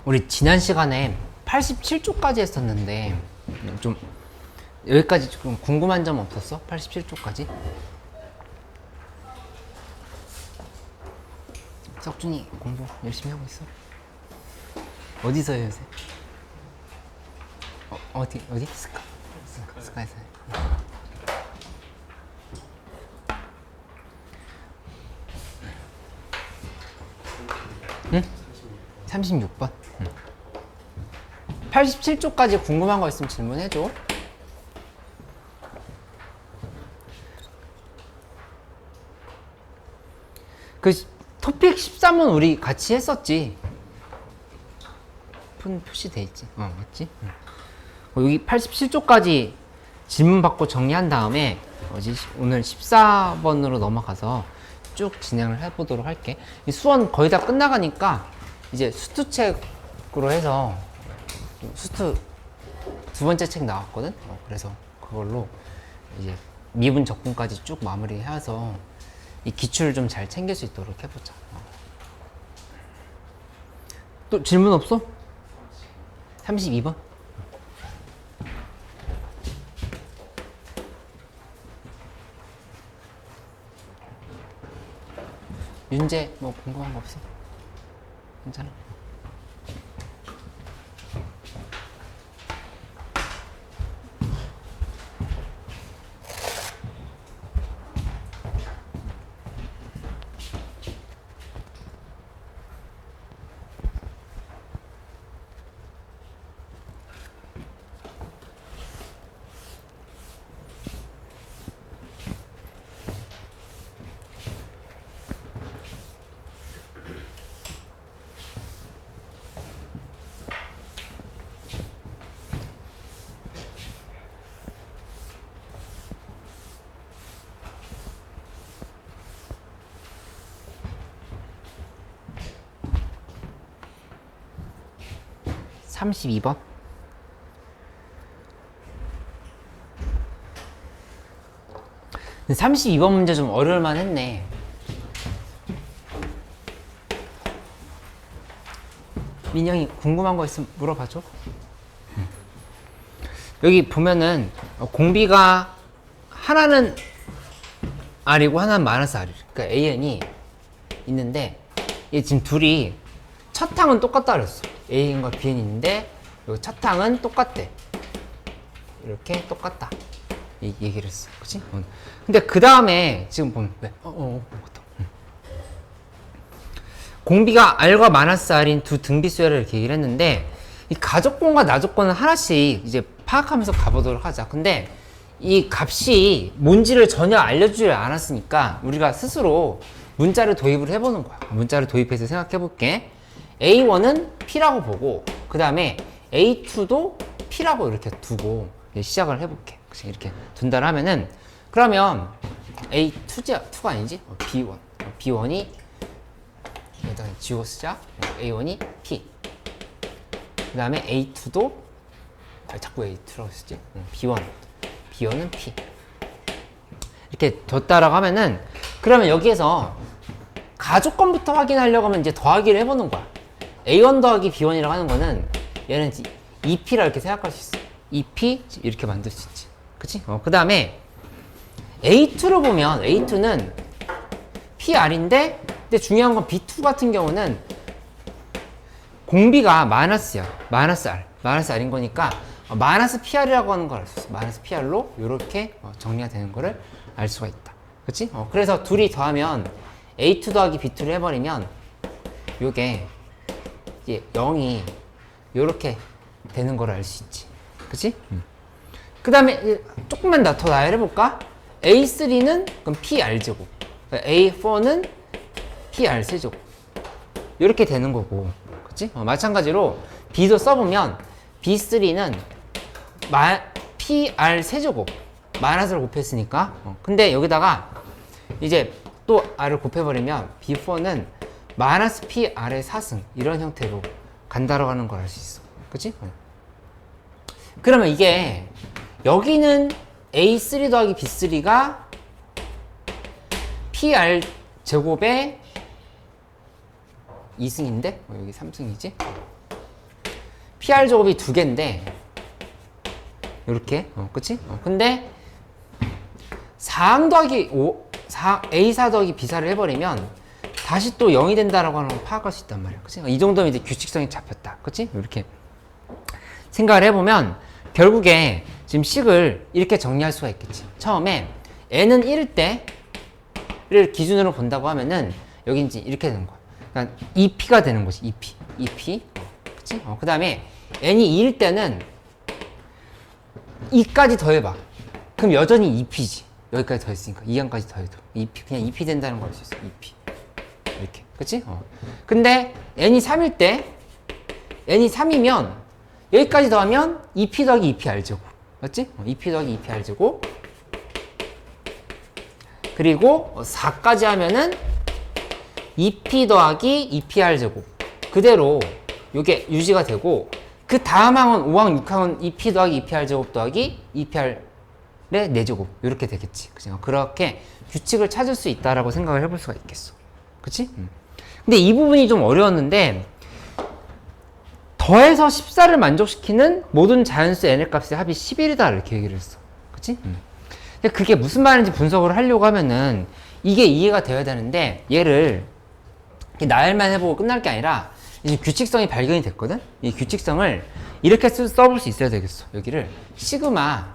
우리 지난 시간에 87쪽까지 했었는데 좀 여기까지 조금 궁금한 점 없었어? 87쪽까지? 석준이 공부 열심히 하고 있어? 어디서 해요 요새? 어디? 스카에서 해. 응? 36번? 응. 87쪽까지 궁금한 거 있으면 질문해줘. 그 토픽 13은 우리 같이 했었지. 표시돼 있지. 맞지? 응. 여기 87쪽까지 질문 받고 정리한 다음에 오늘 14번으로 넘어가서 쭉 진행을 해보도록 할게. 이 수원 거의 다 끝나가니까 이제 수투책으로 해서 수투 두 번째 책 나왔거든. 그래서 그걸로 이제 미분 적분까지 쭉 마무리해서 이 기출을 좀 잘 챙길 수 있도록 해보자. 또 질문 없어? 32번? 윤재 뭐 궁금한 거 없어? 괜찮아? 32번? 근데 32번 문제 좀 어려울만 했네. 민영이 궁금한 거 있으면 물어봐줘. 여기 보면은 공비가 하나는 R이고 하나는 마이너스 R이래. 그러니까 AN이 있는데 얘 지금 둘이 첫 항은 똑같다 그랬어. An과 Bn이 있는데 여기 첫 항은 똑같대. 이렇게 똑같다 이 얘기를 했어. 그치? 근데 그 다음에 지금 보면 왜? 공비가 R과 마이너스 R인 두 등비수열을 이렇게 얘기를 했는데 이 가족권과 나족권은 하나씩 이제 파악하면서 가보도록 하자. 근데 이 값이 뭔지를 전혀 알려주지 않았으니까 우리가 스스로 문자를 도입을 해보는 거야. 문자를 도입해서 생각해 볼게. A1은 P라고 보고 그 다음에 A2도 P라고 이렇게 두고 시작을 해볼게. 이렇게 둔다를 하면은 그러면 A2가 아니지? B1. B1이 일단 지워 쓰자. A1이 P. 그 다음에 A2도 자꾸 A2라고 쓰지? B1. B1은 P. 이렇게 뒀다라고 하면은 그러면 여기에서 가족권부터 확인하려고 하면 이제 더하기를 해보는 거야. A1 더하기 B1이라고 하는 거는 얘는 2P라 이렇게 생각할 수 있어. 2P 이렇게 만들 수 있지. 그치? 그 다음에 A2를 보면 A2는 PR인데 근데 중요한 건 B2 같은 경우는 공비가 마이너스야. 마이너스 R. 마이너스 R인 거니까 마이너스 PR이라고 하는 걸 알 수 있어. 마이너스 PR로 이렇게 정리가 되는 거를 알 수가 있다. 그치? 그래서 둘이 더하면 A2 더하기 B2를 해버리면 요게 이제 0이 요렇게 되는 걸 알 수 있지. 그치? 그 다음에 조금만 더 나열해볼까? A3는 그럼 PR제곱, A4는 PR3제곱 이렇게 되는 거고. 그치? 마찬가지로 B도 써보면 B3는 PR3제곱 마이너스를 곱했으니까 근데 여기다가 이제 또 R을 곱해버리면 B4는 마이너스 PR의 4승 이런 형태로 간다라고 하는 걸 알 수 있어. 그치? 그러면 이게 여기는 A3 더하기 B3가 PR 제곱의 2승인데 여기 3승이지? PR 제곱이 두 개인데 이렇게 그치? 근데 4항 더하기 5 A4 더하기 B4를 해버리면 다시 또 0이 된다라고 하는 걸 파악할 수 있단 말이야. 그치? 이 정도면 이제 규칙성이 잡혔다. 그치? 이렇게 생각을 해보면 결국에 지금 식을 이렇게 정리할 수가 있겠지. 처음에 n은 1일 때를 기준으로 본다고 하면은 여기 이제 이렇게 되는 거야. 그러니까 2p가 되는 거지. 2p. 그치? 그 다음에 n이 2일 때는 2까지 더해봐. 그럼 여전히 2p지. 여기까지 더했으니까 2항까지 더해도 2p, 그냥 2p 된다는 걸 알 수 있어. 2p. 이렇게. 그치? 근데 n이 3일 때 n이 3이면 여기까지 더하면 2p 더하기 2p r제곱. 맞지? 2p 더하기 2p r제곱. 그리고 4까지 하면은 2p 더하기 2p r제곱. 그대로 이게 유지가 되고, 그 다음 항은 5항, 6항은 2p 더하기 2p r제곱 더하기 2p r의 4제곱. 이렇게 되겠지. 그죠? 그렇게 규칙을 찾을 수 있다라고 생각을 해볼 수가 있겠어. 그치? 근데 이 부분이 좀 어려웠는데, 더해서 14를 만족시키는 모든 자연수 n의 값의 합이 11이다 이렇게 얘기를 했어. 그치? 근데 그게 무슨 말인지 분석을 하려고 하면은 이게 이해가 되어야 되는데, 얘를 나열만 해보고 끝날 게 아니라 이제 규칙성이 발견이 됐거든? 이 규칙성을 이렇게 써볼 수 있어야 되겠어. 여기를 시그마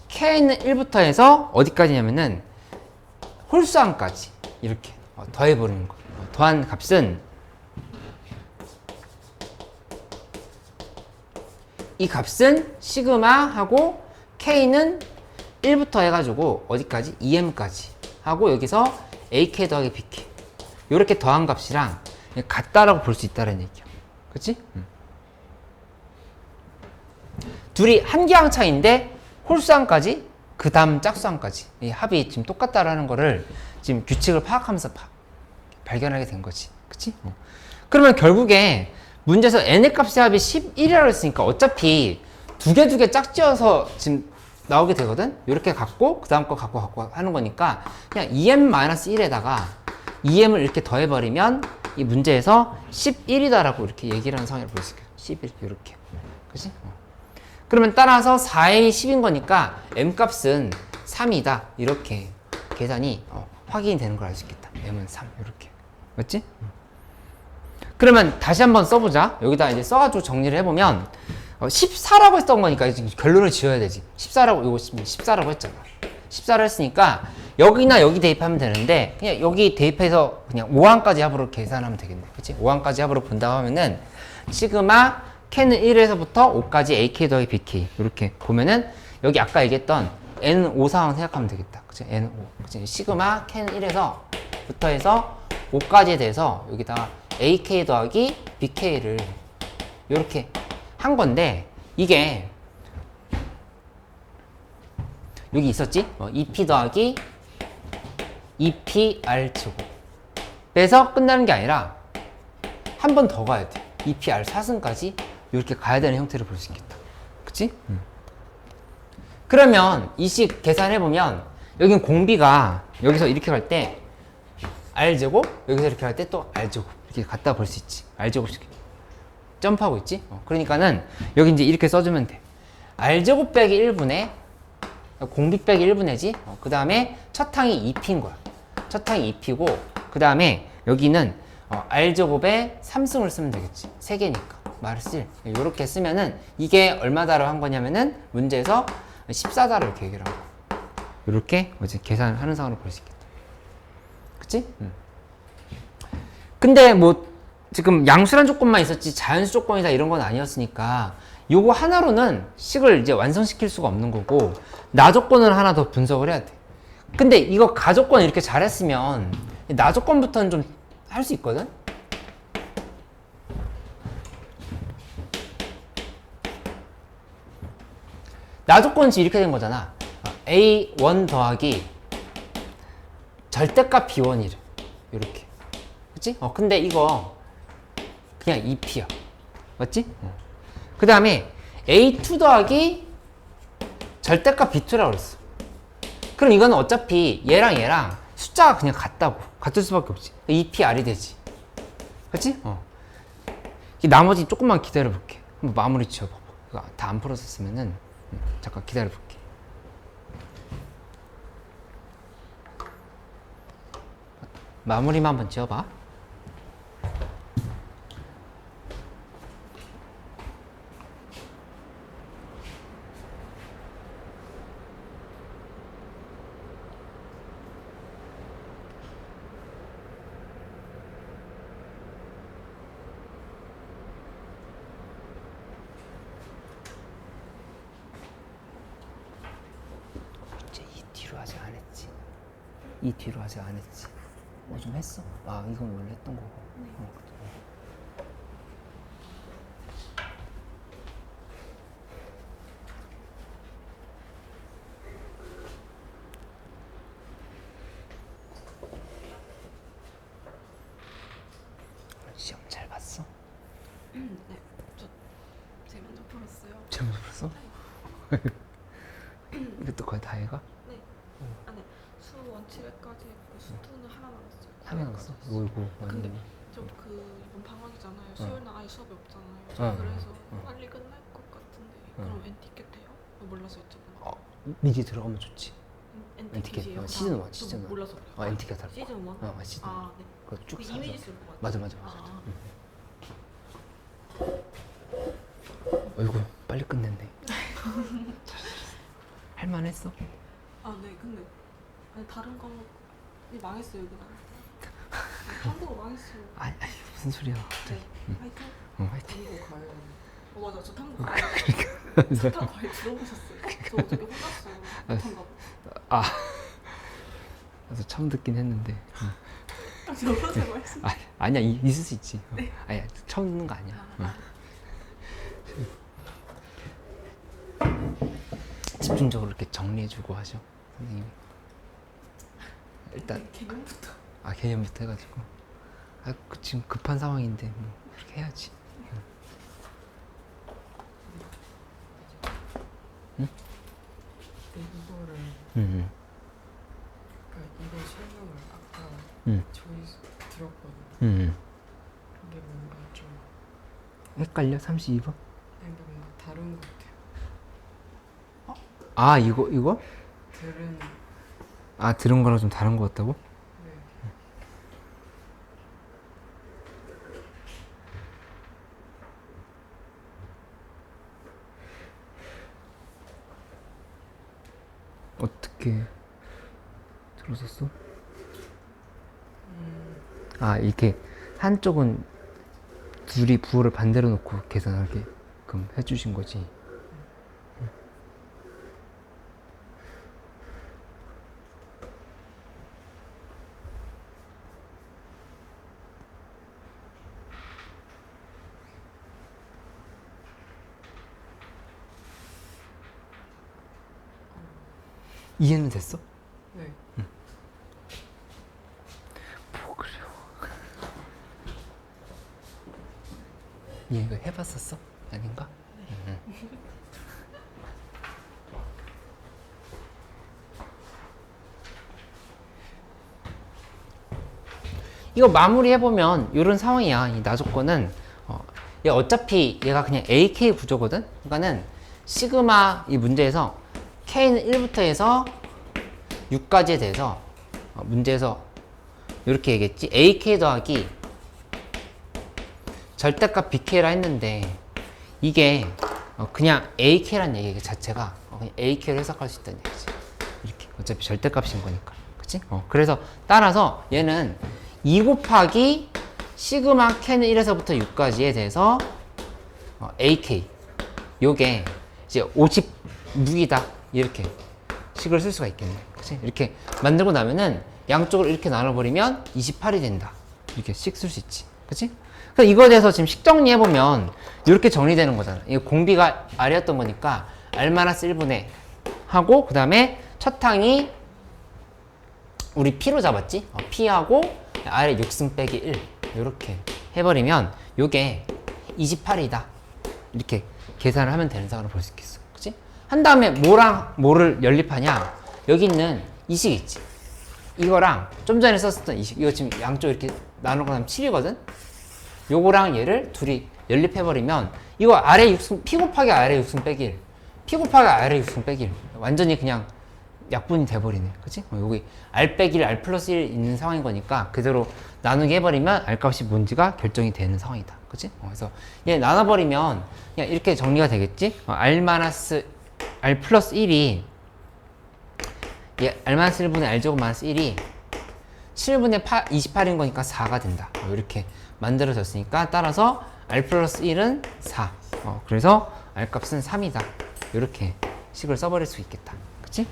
k는 1부터 해서 어디까지냐면은 홀수항까지 이렇게 더해버리는 거. 더한 값은 이 값은 시그마하고 k는 1부터 해가지고 어디까지? 2m까지 하고 여기서 ak 더하기 bk 이렇게 더한 값이랑 같다라고 볼 수 있다는 얘기야. 그치? 둘이 한 개항 차이인데 홀수항까지 그 다음 짝수항까지 이 합이 지금 똑같다라는 거를 지금 규칙을 파악하면서 발견하게 된 거지. 그치? 그러면 결국에 문제에서 n의 값의 합이 11이라고 했으니까 어차피 두 개 짝지어서 지금 나오게 되거든? 이렇게 갖고 그 다음 거 갖고 하는 거니까 그냥 2m-1에다가 2m을 이렇게 더해버리면 이 문제에서 11이다라고 이렇게 얘기를 하는 상황을 볼 수 있겠어. 11 이렇게. 그치? 그러면 따라서 4m이 10인 거니까 m 값은 3이다 이렇게 계산이 확인이 되는 걸 알 수 있겠다. m은 3 이렇게. 맞지? 그러면 다시 한번 써보자. 여기다 이제 써가지고 정리를 해보면 14라고 했던 거니까 이제 결론을 지어야 되지. 14라고, 이거 14라고 했잖아. 14를 했으니까 여기나 여기 대입하면 되는데 그냥 여기 대입해서 그냥 5항까지 합으로 계산하면 되겠네. 그치? 5항까지 합으로 본다고 하면은 시그마 k는 1에서부터 5까지 ak 더하기 bk 이렇게 보면은 여기 아까 얘기했던 n은 5 상황 생각하면 되겠다. 그치? n은 5. 그치? 시그마 k는 1에서부터 해서 5까지에 대해서 여기다가 ak 더하기 bk를 이렇게 한 건데 이게 여기 있었지? 2p 더하기 2p r 제곱 빼서 끝나는 게 아니라 한 번 더 가야 돼. 2p r 4승까지 이렇게 가야 되는 형태를 볼 수 있겠다. 그치? 그러면 이 식 계산해보면 여긴 공비가 여기서 이렇게 갈 때 r 제곱 여기서 이렇게 갈 때 또 r 제곱 이렇게 갖다 볼 수 있지. r 제곱씩 점프하고 있지? 그러니까는 여기 이제 이렇게 써주면 돼. r 제곱 빼기 1분의 공비 빼기 1분의지. 그 다음에 첫 항이 2p인 거야. 첫 항이 2p고 그 다음에 여기는 r 제곱에 3승을 쓰면 되겠지. 3개니까 말을 쓸 요렇게 쓰면은 이게 얼마다라고 한 거냐면은 문제에서 14다라고 이렇게 얘기를 하고 요렇게 이제 계산을 하는 상황으로 볼 수 있겠다. 그치? 근데 뭐 지금 양수란 조건만 있었지 자연수 조건이다 이런 건 아니었으니까 요거 하나로는 식을 이제 완성시킬 수가 없는 거고 나 조건을 하나 더 분석을 해야 돼. 근데 이거 가 조건 이렇게 잘했으면 나 조건부터는 좀 할 수 있거든? 나 조건은 지금 이렇게 된 거잖아. A1 더하기 절대값 B1이래. 요렇게. 그치? 근데 이거 그냥 2P야. 맞지? 그 다음에 A2 더하기 절대값 B2라고 그랬어. 그럼 이거는 어차피 얘랑 숫자가 그냥 같다고. 같을 수밖에 없지. 2PR이 되지. 그치? 나머지 조금만 기다려 볼게. 한번 마무리 지어봐봐. 이거 다 안 풀어졌으면은 잠깐 기다려볼게. 마무리만 한번 지어봐. 이제 이 뒤로 아직 안 했지. 이 뒤로 아직 안 했지. 뭐 좀 했어? 아, 이건 원래 했던 거고. 시험 잘 봤어? 네, 저 제일 먼저 풀었어요. 잘 봤어? 이것도 거의 다 해가? 네. 아, 네. 수 원칙까지 했고 수투는 하나 남았어요. 하나 남았어? 어이구. 근데 저 이번 방학이잖아요. 수요일 날 아예 수업이 없잖아요. 저 어. 그래서 빨리 끝날 것 같은데 그럼 엔티켓 해요? 몰라서 여쭤보는 미리 들어가면 좋지. 엔티켓. 엔티켓이에요? 시즌 1, 시즌 1. 몰라서 그래요. 엔티켓 할 거야. 시즌 1? 시즌 1. 아, 네. 그거 쭉 그 사서. 이미지 쓸 것 같아요. 맞아. 아. 어이구, 빨리 끝냈네. 할만했어? 아, 네. 근데 아니 다른 과목이 망했어요, 그날. 한국어 망했어요. 아니, 무슨 소리야. 네. 화이팅. 화이팅. 탐구 과외. 맞아, 저 탐구 과외. 저 탐구 과외 들어보셨어요? 저 어저께 혼났어요. 못한다고. 아, 그래서 처음 듣긴 했는데. 저번에 말씀. 아니야, 있을 수 있지. 아니야, 처음 듣는 거 아니야. 집중적으로 이렇게 정리해주고 하죠, 선생님이. 일단 개념부터. 개념부터 해가지고. 지금 급한 상황인데 뭐 그렇게 해야지. 응? 이거를 응. 그러니까 이거 설명을 아까 응. 저희 들었거든요. 응. 그게 뭔가 좀 헷갈려? 32번? 아니 뭔가 다른 것 같아요. 이거? 들은 들은 거랑 좀 다른 거 같다고? 네. 어떻게 들었었어? 이렇게 한쪽은 둘이 부호를 반대로 놓고 계산하게끔 해주신 거지. 이해는 됐어? 네. 뭐 그래요? 얘 이거 해봤었어? 아닌가? 이거 마무리해보면 이런 상황이야. 이 나조건은 얘 어차피 얘가 그냥 AK 구조거든? 그러니까는 시그마 이 문제에서 K는 1부터 해서 6까지에 대해서 문제에서 이렇게 얘기했지. AK 더하기 절대값 BK라 했는데 이게 그냥 AK란 얘기 자체가 그냥 AK로 해석할 수 있다는 얘기지. 이렇게 어차피 절대값인 거니까. 그치? 그래서 따라서 얘는 2 곱하기 시그마 K는 1에서부터 6까지에 대해서 AK 요게 이제 50무기다 이렇게 식을 쓸 수가 있겠네. 그치? 이렇게 만들고 나면은 양쪽으로 이렇게 나눠버리면 28이 된다. 이렇게 식 쓸 수 있지. 그치? 그래서 이거에 대해서 지금 식 정리해보면 이렇게 정리되는 거잖아. 이거 공비가 R이었던 거니까 R-1분의 하고 그 다음에 첫 항이 우리 P로 잡았지? P하고 R의 6승 빼기 1 이렇게 해버리면 요게 28이다. 이렇게 계산을 하면 되는 상황을 볼 수 있겠어. 그치? 한 다음에 뭐랑 뭐를 연립하냐? 여기 있는 이 식 있지? 이거랑 좀 전에 썼었던 이 식. 이거 지금 양쪽 이렇게 나누고 나면 7이거든? 요거랑 얘를 둘이 연립해버리면 이거 아래 육승 P 곱하기 아래 육승 빼기 1 P 곱하기 아래 육승 빼기 1 완전히 그냥 약분이 돼버리네. 그치? 여기 R 빼기 1, R 플러스 1 있는 상황인 거니까 그대로 나누게 해버리면 R 값이 뭔지가 결정이 되는 상황이다. 그치? 그래서 얘 나눠버리면 그냥 이렇게 정리가 되겠지? R 마이너스 R 플러스 1이 얘 R 마이너스 1분의 R 제곱 마이너스 1이 7분의 28인 거니까 4가 된다. 이렇게 만들어졌으니까 따라서 R 플러스 1은 4. 그래서 R 값은 3이다. 이렇게 식을 써버릴 수 있겠다. 그치?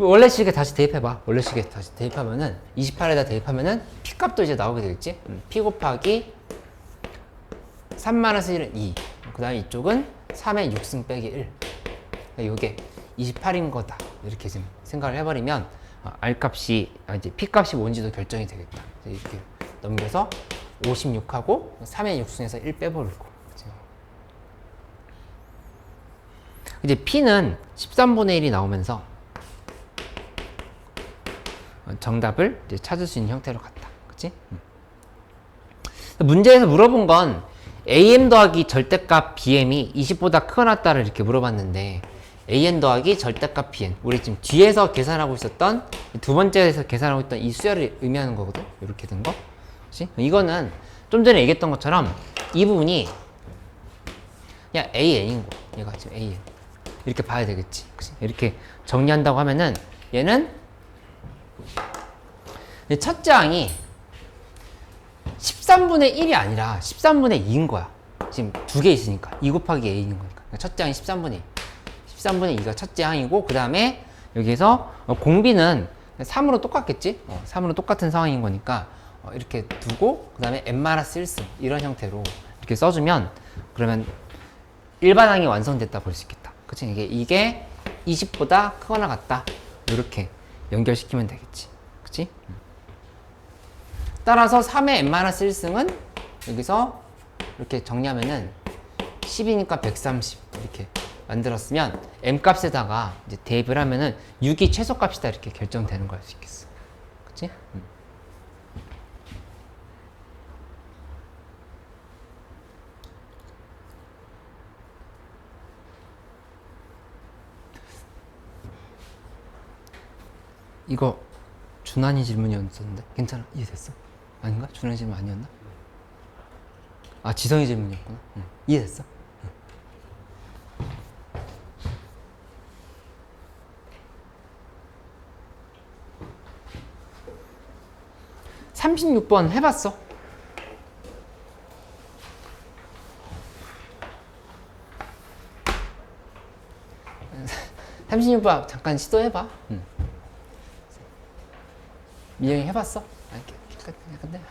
원래 식에 다시 대입해봐. 원래 식에 다시 대입하면은 28에다 대입하면은 P 값도 이제 나오게 되겠지? P 곱하기 3-1은 2. 그 다음에 이쪽은 3의 6승 빼기 1. 이게 28인 거다. 이렇게 지금 생각을 해버리면 R 값이 이제 P 값이 뭔지도 결정이 되겠다. 이렇게 넘겨서 56하고 3의 6승에서 1 빼버리고. 이제 P는 13분의 1이 나오면서 정답을 이제 찾을 수 있는 형태로 갔다. 그치? 문제에서 물어본 건 AM 더하기 절대값 BM이 20보다 크거나 같다를 이렇게 물어봤는데 AN 더하기 절대값 BN 우리 지금 뒤에서 계산하고 있었던 두 번째에서 계산하고 있던 이 수열을 의미하는 거거든. 이렇게 된 거. 그치? 이거는 좀 전에 얘기했던 것처럼 이 부분이 그냥 AN인 거. 얘가 지금 AN. 이렇게 봐야 되겠지. 그치? 이렇게 정리한다고 하면은 얘는 첫째 항이 13분의 1이 아니라 13분의 2인 거야. 지금 두 개 있으니까 2 곱하기 A인 거니까. 첫째 항이 13분의 2. 13분의 2가 첫째 항이고 그 다음에 여기에서 공비는 3으로 똑같겠지? 3으로 똑같은 상황인 거니까 이렇게 두고 그 다음에 n-1승 이런 형태로 이렇게 써주면 그러면 일반항이 완성됐다 볼 수 있겠다. 그치? 이게 20보다 크거나 같다. 이렇게 연결시키면 되겠지. 그치? 따라서 3의 n-1승은 여기서 이렇게 정리하면은 10이니까 130 이렇게 만들었으면 m 값에다가 이제 대입을 하면은 6이 최소값이다 이렇게 결정되는 걸 알 수 있겠어. 그치? 이거 준환이 질문이었었는데 괜찮아? 이해됐어? 아닌가? 준환이 질문 아니었나? 아 지성이 질문이었구나. 응. 이해됐어? 응. 36번 해봤어? 삼십육 번 잠깐 시도해봐. 응. 미영이 해봤어? 근데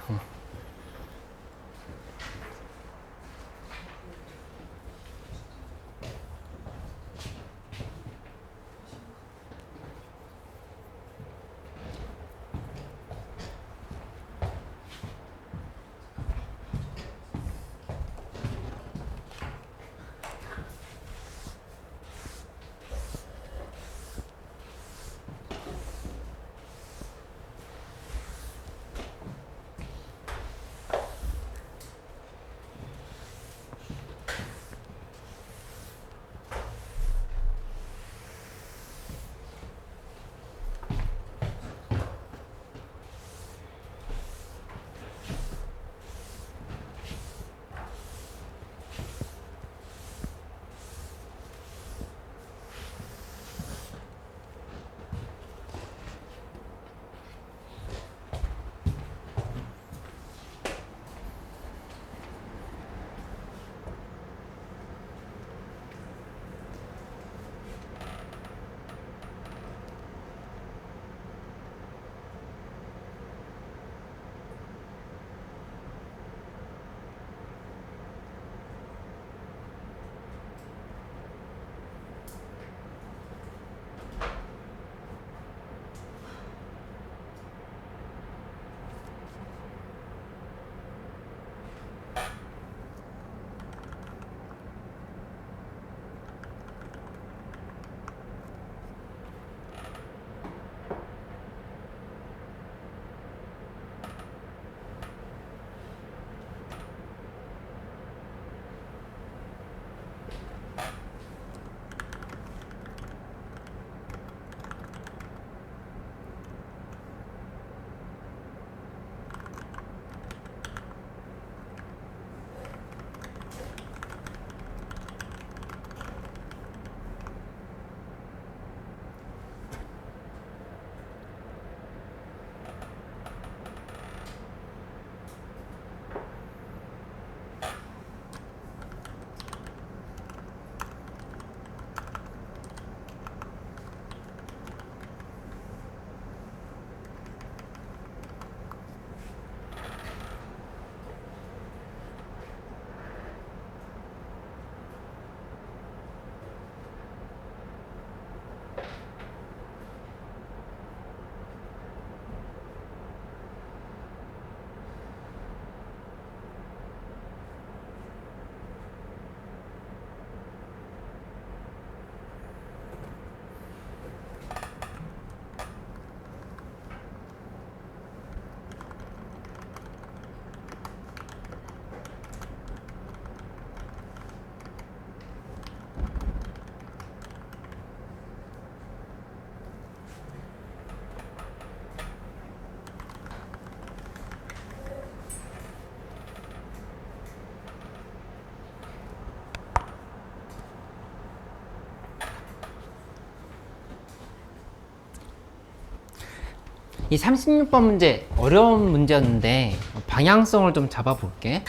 이 36번 문제 어려운 문제였는데 방향성을 좀 잡아볼게.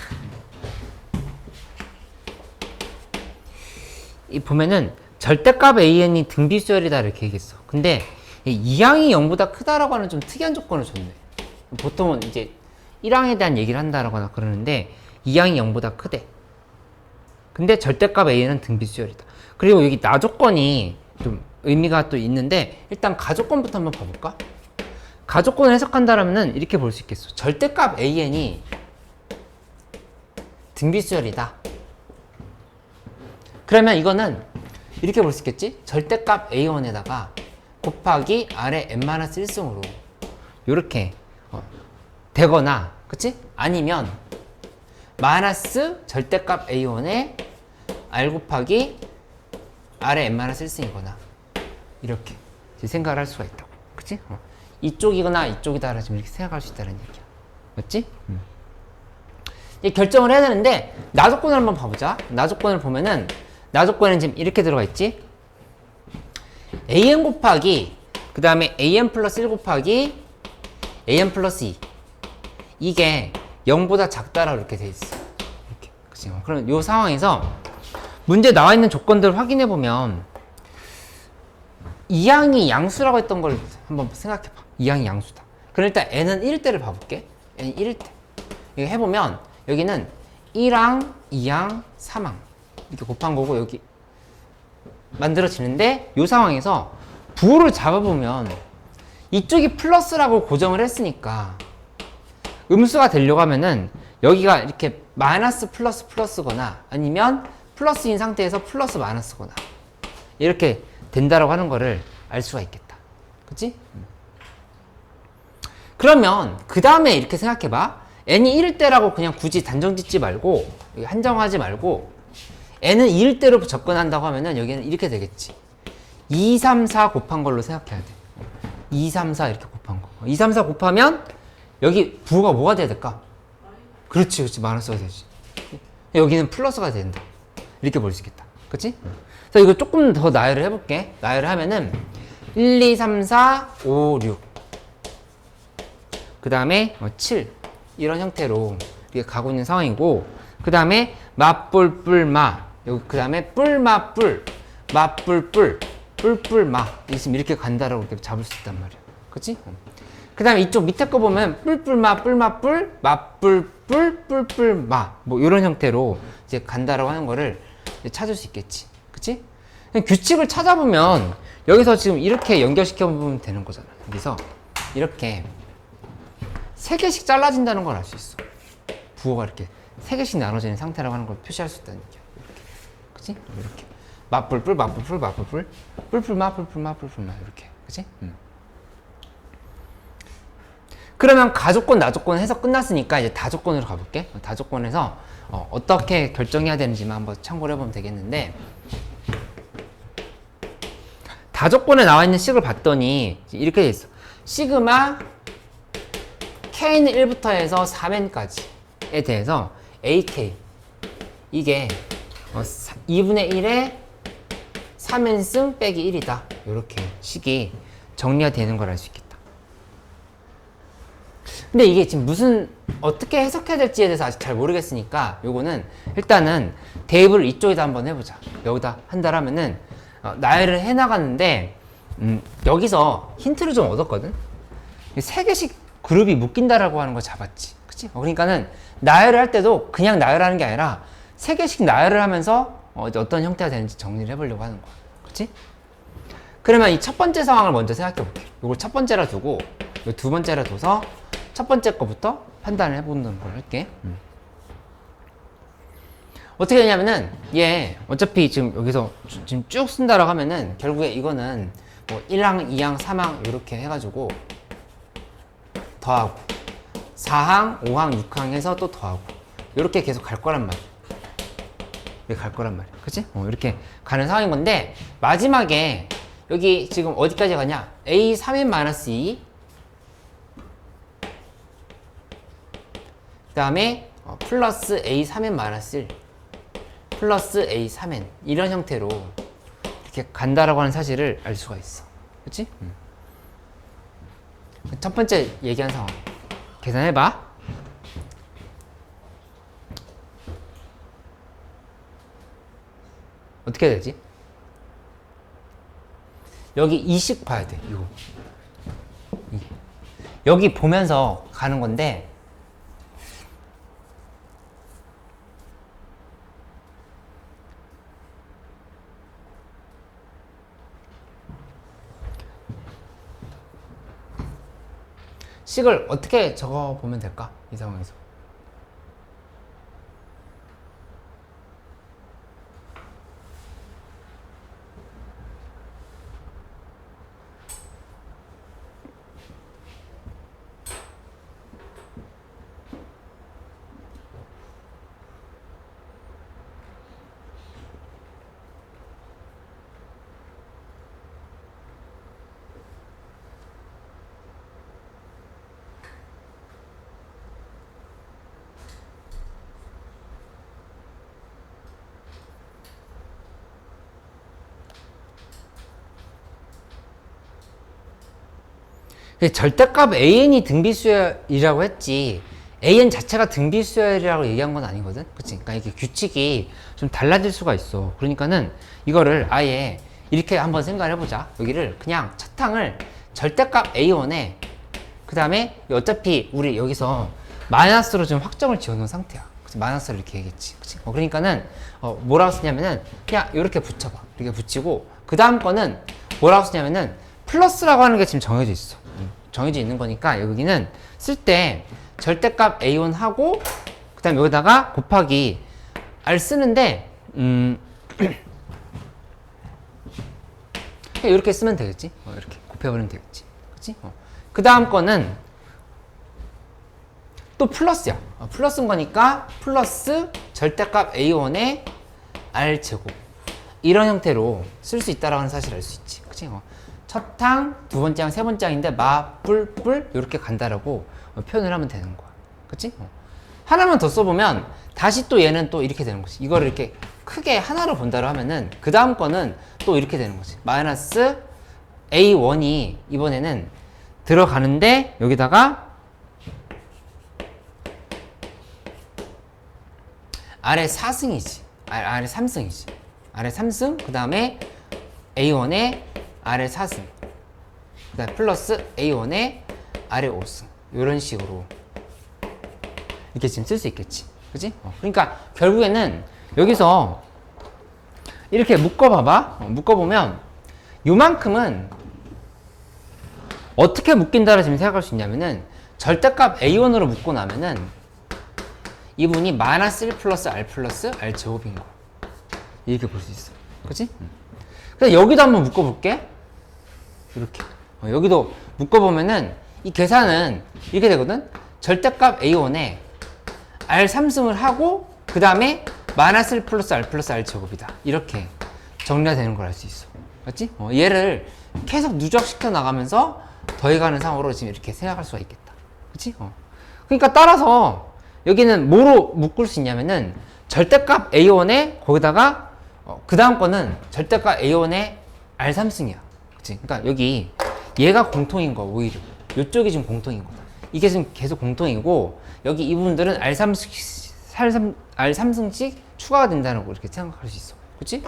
이 보면은 절대값 AN이 등비수열이다 이렇게 얘기했어. 근데 이 2항이 0보다 크다라고 하는 좀 특이한 조건을 줬네. 보통은 이제 1항에 대한 얘기를 한다라거나 그러는데 2항이 0보다 크대. 근데 절대값 AN은 등비수열이다. 그리고 여기 나 조건이 좀 의미가 또 있는데 일단 가조건부터 한번 봐볼까? 가조건을 해석한다라면은 이렇게 볼 수 있겠어. 절대값 AN이 등비수열이다. 그러면 이거는 이렇게 볼 수 있겠지? 절대값 A1에다가 곱하기 아래 n-1승으로 이렇게 되거나, 그치? 아니면 마이너스 절대값 A1에 R 곱하기 아래 n-1승이거나 이렇게 생각을 할 수가 있다고. 그치? 이쪽이거나 이쪽이다 지금 이렇게 생각할 수 있다는 얘기야. 맞지? 이 결정을 해야 되는데 나 조건을 한번 봐보자. 나 조건을 보면은 나 조건은 지금 이렇게 들어가 있지. an 곱하기 그 다음에 an 플러스 1 곱하기 an 플러스 2 이게 0보다 작다라고 이렇게 돼 있어. 이렇게. 그치? 그럼 이 상황에서 문제 나와 있는 조건들을 확인해 보면 2항이 양수라고 했던 걸 한번 생각해 봐. 2항이 양수다. 그럼 일단 n은 1일 때를 봐볼게. n은 1일 때. 이거 해보면 여기는 1항, 2항, 3항 이렇게 곱한 거고 여기 만들어지는데 이 상황에서 부호를 잡아보면 이쪽이 플러스라고 고정을 했으니까 음수가 되려고 하면은 여기가 이렇게 마이너스 플러스 플러스거나 아니면 플러스인 상태에서 플러스 마이너스거나 이렇게 된다라고 하는 거를 알 수가 있겠다. 그치? 그러면 그 다음에 이렇게 생각해봐. n이 1일 때라고 그냥 굳이 단정 짓지 말고 한정하지 말고 n은 2일 때로 접근한다고 하면은 여기는 이렇게 되겠지. 2, 3, 4 곱한 걸로 생각해야 돼. 2, 3, 4 이렇게 곱한 거. 2, 3, 4 곱하면 여기 부호가 뭐가 돼야 될까? 그렇지, 그렇지. 마이너스가 되지. 여기는 플러스가 된다. 이렇게 볼 수 있겠다. 그치? 그래서 이거 조금 더 나열을 해볼게. 나열을 하면은 1, 2, 3, 4, 5, 6. 그 다음에 7. 이런 형태로 이렇게 가고 있는 상황이고, 그 다음에 맞불, 뿔, 마. 여기 그 다음에 뿔, 마, 뿔. 맞불, 뿔. 뿔, 뿔, 마. 있으면 이렇게 간다라고 이렇게 잡을 수 있단 말이야. 그치? 그 다음에 이쪽 밑에 거 보면 뿔, 뿔, 마, 뿔, 마, 뿔. 맞불, 뿔, 뿔, 뿔, 마. 뭐 이런 형태로 이제 간다라고 하는 거를 이제 찾을 수 있겠지. 그치? 규칙을 찾아보면 여기서 지금 이렇게 연결시켜 보면 되는 거잖아. 여기서 이렇게 3개씩 잘라진다는 걸 알 수 있어. 부호가 이렇게 3개씩 나눠지는 상태라고 하는 걸 표시할 수 있다는 얘기야. 이렇게. 그치? 이렇게. 맞불불, 맞불불, 맞불불, 뿔뿔마, 뿔뿔마, 뿔뿔마. 이렇게. 그치? 그러면 가조건, 나조건 해서 끝났으니까 이제 다조건으로 가볼게. 다조건에서 어떻게 결정해야 되는지만 한번 참고를 해보면 되겠는데, 다조건에 나와 있는 식을 봤더니 이렇게 돼 있어. 시그마 k는 1부터 해서 4맨까지에 대해서 ak 이게 2분의 1에 3n승 빼기 1이다. 이렇게 식이 정리가 되는 걸 알 수 있겠다. 근데 이게 지금 무슨 어떻게 해석해야 될지에 대해서 아직 잘 모르겠으니까 요거는 일단은 대입을 이쪽에다 한번 해보자. 여기다 한다라면은 나열을 해나갔는데 여기서 힌트를 좀 얻었거든. 3개씩 그룹이 묶인다라고 하는 걸 잡았지. 그치? 그러니까는 나열을 할 때도 그냥 나열하는 게 아니라 3개씩 나열을 하면서 어떤 형태가 되는지 정리를 해보려고 하는 거야. 그치? 그러면 이 첫 번째 상황을 먼저 생각해 볼게. 이걸 첫 번째라 두고 이거 두 번째라 둬서 첫 번째 거부터 판단을 해보는 걸 할게. 어떻게 되냐면은 얘 어차피 지금 여기서 지금 쭉 쓴다라고 하면은 결국에 이거는 뭐 1항, 2항, 3항 이렇게 해가지고 더하고 4항, 5항, 6항 해서 또 더하고 이렇게 계속 갈 거란 말이야. 이렇게 갈 거란 말이야. 그치? 이렇게 가는 상황인 건데 마지막에 여기 지금 어디까지 가냐? a 3n-2 그 다음에 플러스 a 3n-1 플러스 a 3n 이런 형태로 이렇게 간다라고 하는 사실을 알 수가 있어. 그치? 첫 번째 얘기한 상황 계산해봐. 어떻게 되지? 여기 이식 봐야 돼. 이거. 이게. 여기 보면서 가는 건데 식을 어떻게 적어 보면 될까? 이 상황에서. 절대값 AN이 등비수열이라고 했지 AN 자체가 등비수열이라고 얘기한 건 아니거든. 그치? 그러니까 이게 규칙이 좀 달라질 수가 있어. 그러니까는 이거를 아예 이렇게 한번 생각을 해보자. 여기를 그냥 차탕을 절대값 A1에 그 다음에 어차피 우리 여기서 마이너스로 좀 확정을 지어놓은 상태야. 그치? 마이너스를 이렇게 얘기했지. 그치? 그러니까는 뭐라고 쓰냐면은 그냥 이렇게 붙여봐. 이렇게 붙이고 그 다음 거는 뭐라고 쓰냐면은 플러스라고 하는 게 지금 정해져 있어. 정해져 있는 거니까 여기는 쓸 때 절대값 A1 하고 그 다음에 여기다가 곱하기 R 쓰는데 이렇게 쓰면 되겠지. 이렇게 곱해버리면 되겠지. 그치? 그 다음 거는 또 플러스야. 플러스인 거니까 플러스 절대값 A1에 R 제곱 이런 형태로 쓸 수 있다라는 사실을 알 수 있지. 그치? 첫 항, 두 번째 항, 세 번째 항인데 뿔 이렇게 간다라고 표현을 하면 되는 거야. 그치? 하나만 더 써보면 다시 또 얘는 또 이렇게 되는 거지. 이거를 이렇게 크게 하나로 본다로 하면은 그 다음 거는 또 이렇게 되는 거지. 마이너스 A1이 이번에는 들어가는데 여기다가 아래 4승이지. 아래 3승이지. 아래 3승, 그 다음에 A1에 아래 4승, 그 다음에 플러스 A1에 아래 5승. 이런 식으로 이렇게 지금 쓸 수 있겠지. 그치? 그러니까 결국에는 여기서 이렇게 묶어봐봐. 묶어보면 요만큼은 어떻게 묶인다고 지금 생각할 수 있냐면은 절대값 A1으로 묶고 나면은 이분이 마이너스 1 플러스 R 제곱인 거. 이렇게 볼 수 있어. 그치? 그래서 여기도 한번 묶어볼게. 이렇게. 여기도 묶어보면은 이 계산은 이렇게 되거든? 절대값 A1에 R 3승을 하고 그 다음에 마이너스 1 플러스 R 제곱이다. 이렇게 정리가 되는 걸 알 수 있어. 맞지? 얘를 계속 누적시켜 나가면서 더해가는 상으로 지금 이렇게 생각할 수가 있겠다. 그치? 그러니까 따라서 여기는 뭐로 묶을 수 있냐면은 절대값 A1에 거기다가 그 다음 거는 절대값 A1에 R 3승이야. 그치? 그러니까 여기 얘가 공통인 거 오히려 이쪽이 지금 공통인 거다. 이게 지금 계속 공통이고 여기 이 부분들은 R 3승씩 추가가 된다는 거 이렇게 생각할 수 있어. 그치?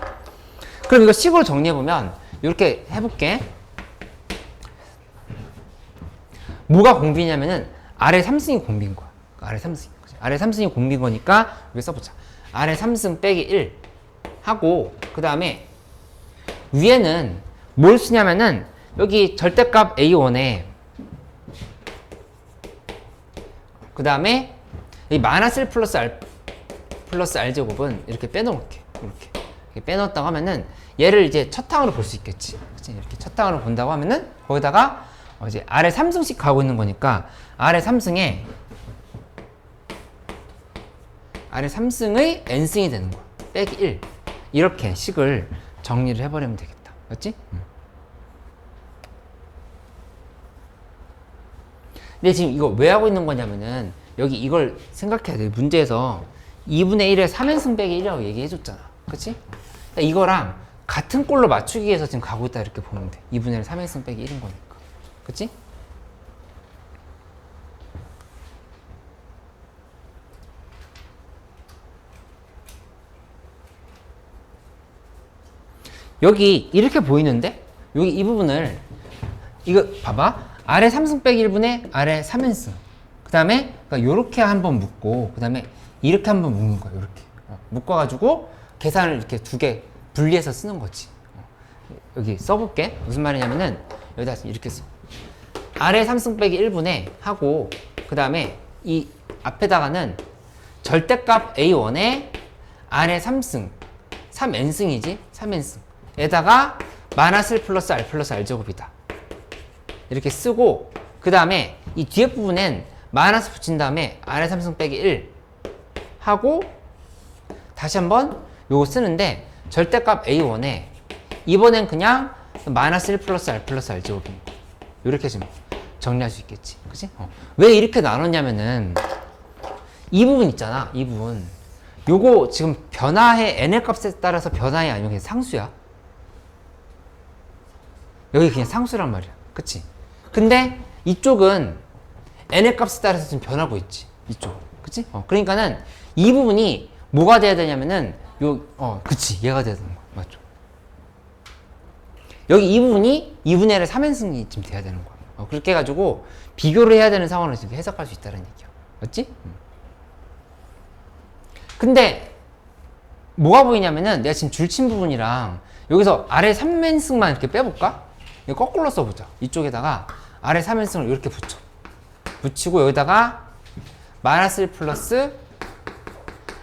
그럼 이거 식으로 정리해보면 이렇게 해볼게. 뭐가 공비냐면은 아래 3승이 공비인 거야. 아래 3승. 아래 3승이 공비인 거니까 여기 써보자. 아래 3승 빼기 1 하고 그 다음에 위에는 뭘 쓰냐면은 여기 절대값 A1에 그 다음에 이 마이너스 1 플러스 R 제곱은 이렇게 빼놓을게. 이렇게 빼놓았다고 하면은 얘를 이제 첫 항으로 볼 수 있겠지. 그치? 이렇게 첫 항으로 본다고 하면은 거기다가 이제 아래 3승씩 가고 있는 거니까 아래 3승의 n승이 되는 거야. 빼기 1. 이렇게 식을 정리를 해버리면 되겠다. 맞지? 근데 지금 이거 왜 하고 있는 거냐면은 여기 이걸 생각해야 돼. 문제에서 2분의 1에 3n승 빼기 1이라고 얘기해줬잖아. 그치? 그러니까 이거랑 같은 꼴로 맞추기 위해서 지금 가고 있다 이렇게 보면 돼. 2분의 1 3n승 빼기 1인 거니까. 그치? 여기 이렇게 보이는데 여기 이 부분을 이거 봐봐. 아래 3승 빼기 1분의 아래 3n승. 그 다음에 요렇게 한번 묶고 그 다음에 이렇게 한번 묶는 거야. 요렇게 묶어가지고 계산을 이렇게 두 개 분리해서 쓰는 거지. 여기 써볼게. 무슨 말이냐면은 여기다 이렇게 써. 아래 3승 빼기 1분의 하고 그 다음에 이 앞에다가는 절대값 A1에 아래 3승 3n승이지 3n승 에다가 마이너스 1 플러스 R 플러스 R 제곱이다 이렇게 쓰고 그 다음에 이 뒤에 부분엔 마이너스 붙인 다음에 아래 3승 빼기 1 하고 다시 한번 요거 쓰는데 절대값 A1에 이번엔 그냥 마이너스 1 플러스 R 플러스 R 제곱인 거 이렇게 좀 정리할 수 있겠지 그치? 왜 이렇게 나눴냐면은 이 부분 있잖아 이 부분 요거 지금 변화해 n의 값에 따라서 변화해 아니면 그냥 상수야 여기 그냥 상수란 말이야 그치? 근데 이쪽은 n의 값에 따라서 좀 변하고 있지 이쪽 그치? 그러니까는 이 부분이 뭐가 돼야 되냐면은 그치 얘가 돼야 되는 거야 맞죠? 여기 이 부분이 2분의 1의 3n승이 지금 돼야 되는 거야 그렇게 해가지고 비교를 해야 되는 상황을 지금 해석할 수 있다는 얘기야 맞지? 근데 뭐가 보이냐면은 내가 지금 줄친 부분이랑 여기서 아래 3n승만 이렇게 빼볼까? 이거 거꾸로 써보자 이쪽에다가 아래 3n승을 이렇게 붙이고 여기다가 마이너스 1 플러스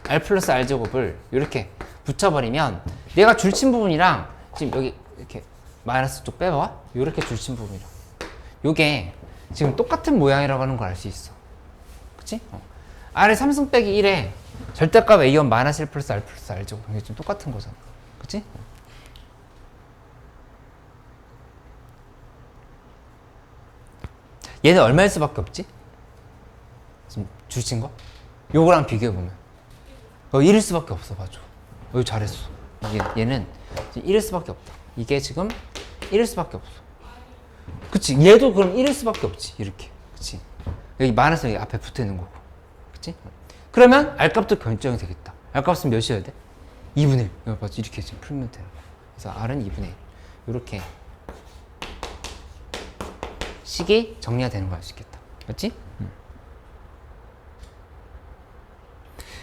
R 플러스 R 제곱을 이렇게 붙여버리면 내가 줄친 부분이랑 지금 여기 이렇게 마이너스 쪽 빼봐 이렇게 줄친 부분이랑 요게 지금 똑같은 모양이라고 하는 걸 알 수 있어 그치? 아래 3승 빼기 1에 절대값 A1 마이너스 1 플러스 R 플러스 R 제곱 이게 좀 똑같은 거잖아 그치? 얘는 얼마일 수밖에 없지? 지금 줄친 거? 요거랑 비교해보면 1일 수밖에 없어 맞아 여기 잘했어 얘는 1일 수밖에 없다 이게 지금 1일 수밖에 없어 그치 얘도 그럼 1일 수밖에 없지 이렇게 그치 여기 마이너스 여기 앞에 붙어있는 거고 그치 그러면 R값도 결정이 되겠다 R값은 몇이어야 돼? 2분의 1 맞지 이렇게 지금 풀면 되는 거야 그래서 R은 2분의 1 이렇게 식이 정리가 되는 거 알 수 있겠다 맞지?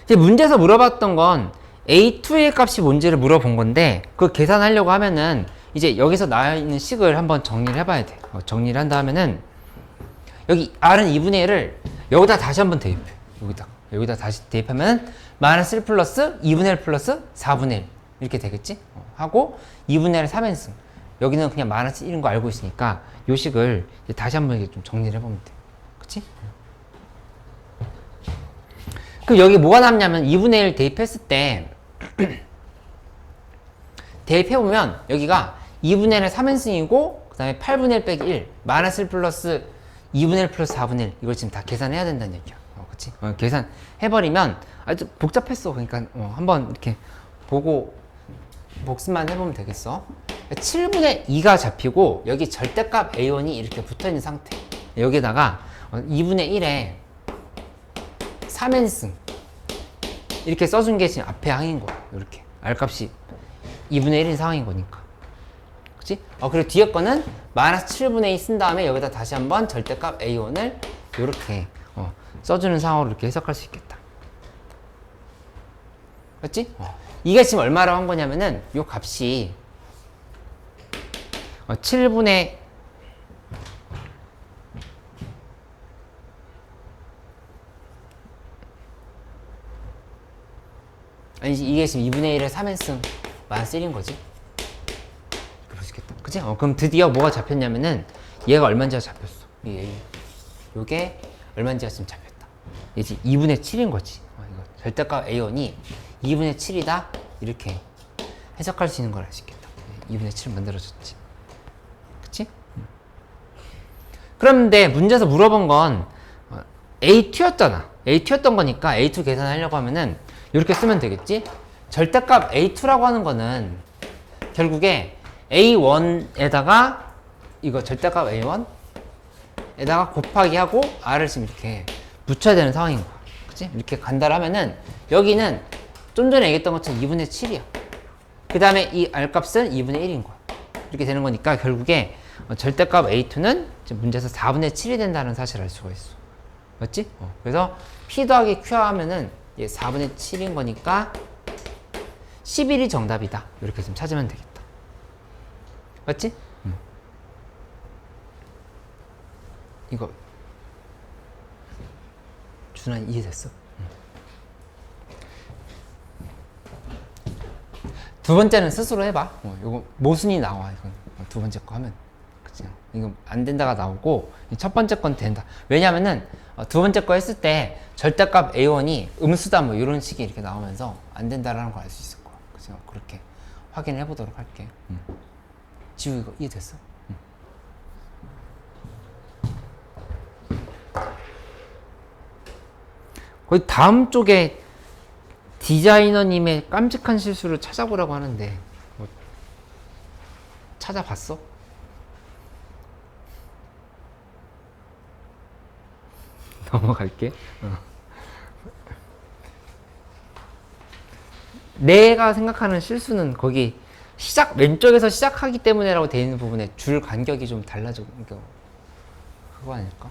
이제 문제에서 물어봤던 건 A2의 값이 뭔지를 물어본 건데 그걸 계산하려고 하면은 이제 여기서 나와 있는 식을 한번 정리를 해봐야 돼 정리를 한다 하면은 여기 R은 2분의 1을 여기다 다시 한번 대입해 여기다 다시 대입하면 마이너스 1 플러스 2분의 1 플러스 4분의 1 이렇게 되겠지? 하고 2분의 1의 3n승 여기는 그냥 마이너스 1인 거 알고 있으니까 요 식을 이제 다시 한번 이렇게 좀 정리를 해보면 돼 그치? 그럼 여기 뭐가 남냐면 2분의 1 대입했을 때 대입해보면 여기가 2분의 1의 3n승이고 그 다음에 8분의 1 빼기 1 마이너스 1 플러스 2분의 1 플러스 4분의 1 이걸 지금 다 계산해야 된다는 얘기야 그치? 계산해버리면 아주 복잡했어 그러니까 한번 이렇게 보고 복습만 해보면 되겠어 7분의 2가 잡히고 여기 절대값 A1이 이렇게 붙어있는 상태 여기다가 2분의 1에 3n승 이렇게 써준 게 지금 앞에 항인 거야 이렇게 R값이 2분의 1인 상황인 거니까 그치? 그리고 뒤에 거는 마이너스 7분의 2 쓴 다음에 여기다 다시 한번 절대값 A1을 이렇게 써주는 상황으로 이렇게 해석할 수 있겠다 맞지? 이게 지금 얼마라고 한 거냐면은 요 값이 7분의 아니지 이게 지금 2분의 1의 3n승 마이너스 1인 거지 이렇게 볼 수 있겠다 그치? 그럼 드디어 뭐가 잡혔냐면은 얘가 얼마인지가 잡혔어 요게 얼마인지가 지금 잡혔다 이게 2분의 7인 거지 이거 절대값 A1이 2분의 7이다 이렇게 해석할 수 있는 걸 알 수 있겠다 2분의 7 만들어졌지 그치? 그런데 문제에서 물어본 건 A2였잖아 A2였던 거니까 A2 계산하려고 하면은 이렇게 쓰면 되겠지? 절대값 A2라고 하는 거는 결국에 A1에다가 이거 절대값 A1에다가 곱하기 하고 R을 지금 이렇게 붙여야 되는 상황인 거야 그치? 이렇게 간다라면은 여기는 좀 전에 얘기했던 것처럼 2분의 7이야 그 다음에 이 R값은 2분의 1인 거야. 이렇게 되는 거니까 결국에 절대값 A2는 문제에서 4분의 7이 된다는 사실을 알 수가 있어. 맞지? 그래서 P 더하기 Q 하면은 얘 4분의 7인 거니까 11이 정답이다. 이렇게 좀 찾으면 되겠다. 맞지? 이거 준아 이해됐어? 두 번째는 스스로 해봐. 이거 모순이 나와. 이건 두 번째 거 하면 그치? 이거 안 된다가 나오고 첫 번째 건 된다. 왜냐면은 두 번째 거 했을 때 절대값 A1이 음수다 뭐 이런 식이 이렇게 나오면서 안 된다라는 걸 알 수 있을 거야. 그래서 그렇게 확인해 보도록 할게. 지우 이거 이해됐어? 거의 다음 쪽에 디자이너님의 깜찍한 실수를 찾아보라고 하는데 뭐 찾아봤어? 넘어갈게. 내가 생각하는 실수는 거기 왼쪽에서 시작하기 때문에라고 되어 있는 부분에 줄 간격이 좀 달라져. 그거 아닐까?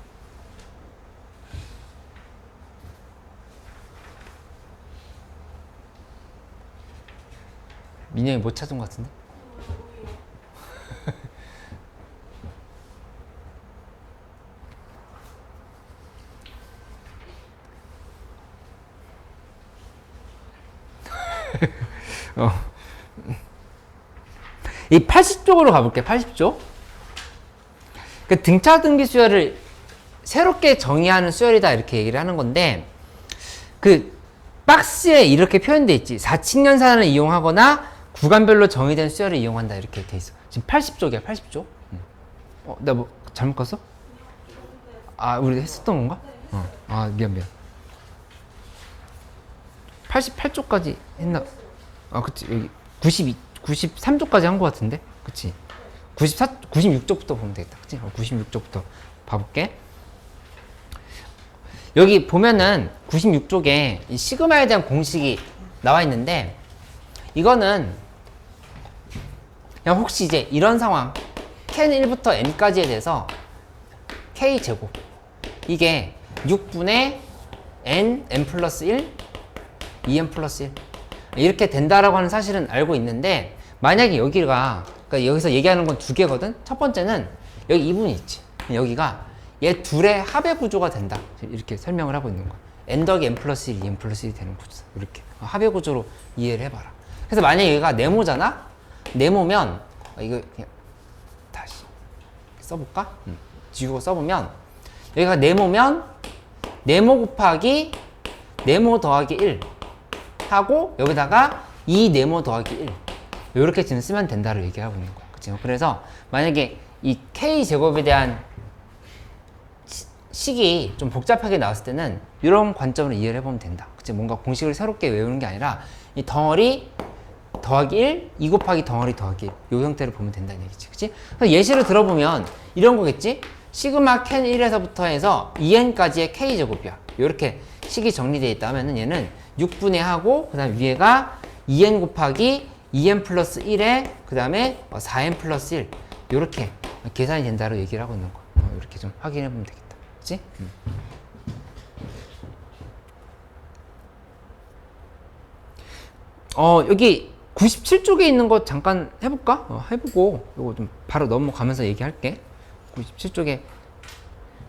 민영이 못 찾은 것 같은데? 이 80쪽으로 가볼게. 80쪽. 그 등차 등비 수열을 새롭게 정의하는 수열이다 이렇게 얘기를 하는 건데, 그 박스에 이렇게 표현돼 있지. 4칙연산을 이용하거나 구간별로 정의된 수열을 이용한다 이렇게 돼 있어. 지금 80쪽이야. 80쪽. 나 뭐 잘못 갔어? 아, 우리 했었던 건가? 아, 미안. 88쪽까지 했나? 아, 그치. 여기 93쪽까지 한 것 같은데? 그치. 96쪽부터 보면 되겠다. 그치? 96쪽부터 봐볼게. 여기 보면은 96쪽에 이 시그마에 대한 공식이 나와 있는데, 이거는 그냥 혹시 이제 이런 상황, 캔 1부터 n까지에 대해서 k제곱, 이게 6분의 n 플러스 1, 2n 플러스 1 이렇게 된다라고 하는 사실은 알고 있는데, 만약에 여기가, 그러니까 여기서 얘기하는 건 두 개거든. 첫 번째는 여기 이 부분이 있지. 여기가 얘 둘의 합의 구조가 된다 이렇게 설명을 하고 있는 거야. n 더하기 n 플러스 1, 2n 플러스 1이 되는 구조다. 이렇게 합의 구조로 이해를 해봐라. 그래서 만약에 여기가 네모잖아. 네모면 이거 그냥 다시 써볼까? 지우고 써보면, 여기가 네모면 네모 곱하기 네모 더하기 1 하고 여기다가 2 네모 더하기 1 이렇게 지금 쓰면 된다고 얘기하고 있는 거야. 그치? 그래서 만약에 이 k제곱에 대한 식이 좀 복잡하게 나왔을 때는 이런 관점으로 이해를 해보면 된다. 그치? 뭔가 공식을 새롭게 외우는 게 아니라 이 덩어리 더하기 1, 2 곱하기 덩어리 더하기 1 이 형태를 보면 된다는 얘기지. 그치? 그래서 예시를 들어보면 이런 거겠지? 시그마 캔 1에서부터 해서 2n까지의 k제곱이야. 이렇게 식이 정리되어 있다 하면은 얘는 6분의 하고 그 다음 위에가 2n 곱하기 2n 플러스 1에 그 다음에 4n 플러스 1 이렇게 계산이 된다고 얘기를 하고 있는 거야. 이렇게 좀 확인해 보면 되겠다. 그치? 여기 97쪽에 있는 거 잠깐 해볼까? 해보고 이거 좀 바로 넘어가면서 얘기할게. 97쪽에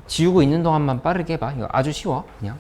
지우고 있는 동안만 빠르게 해봐. 이거 아주 쉬워. 그냥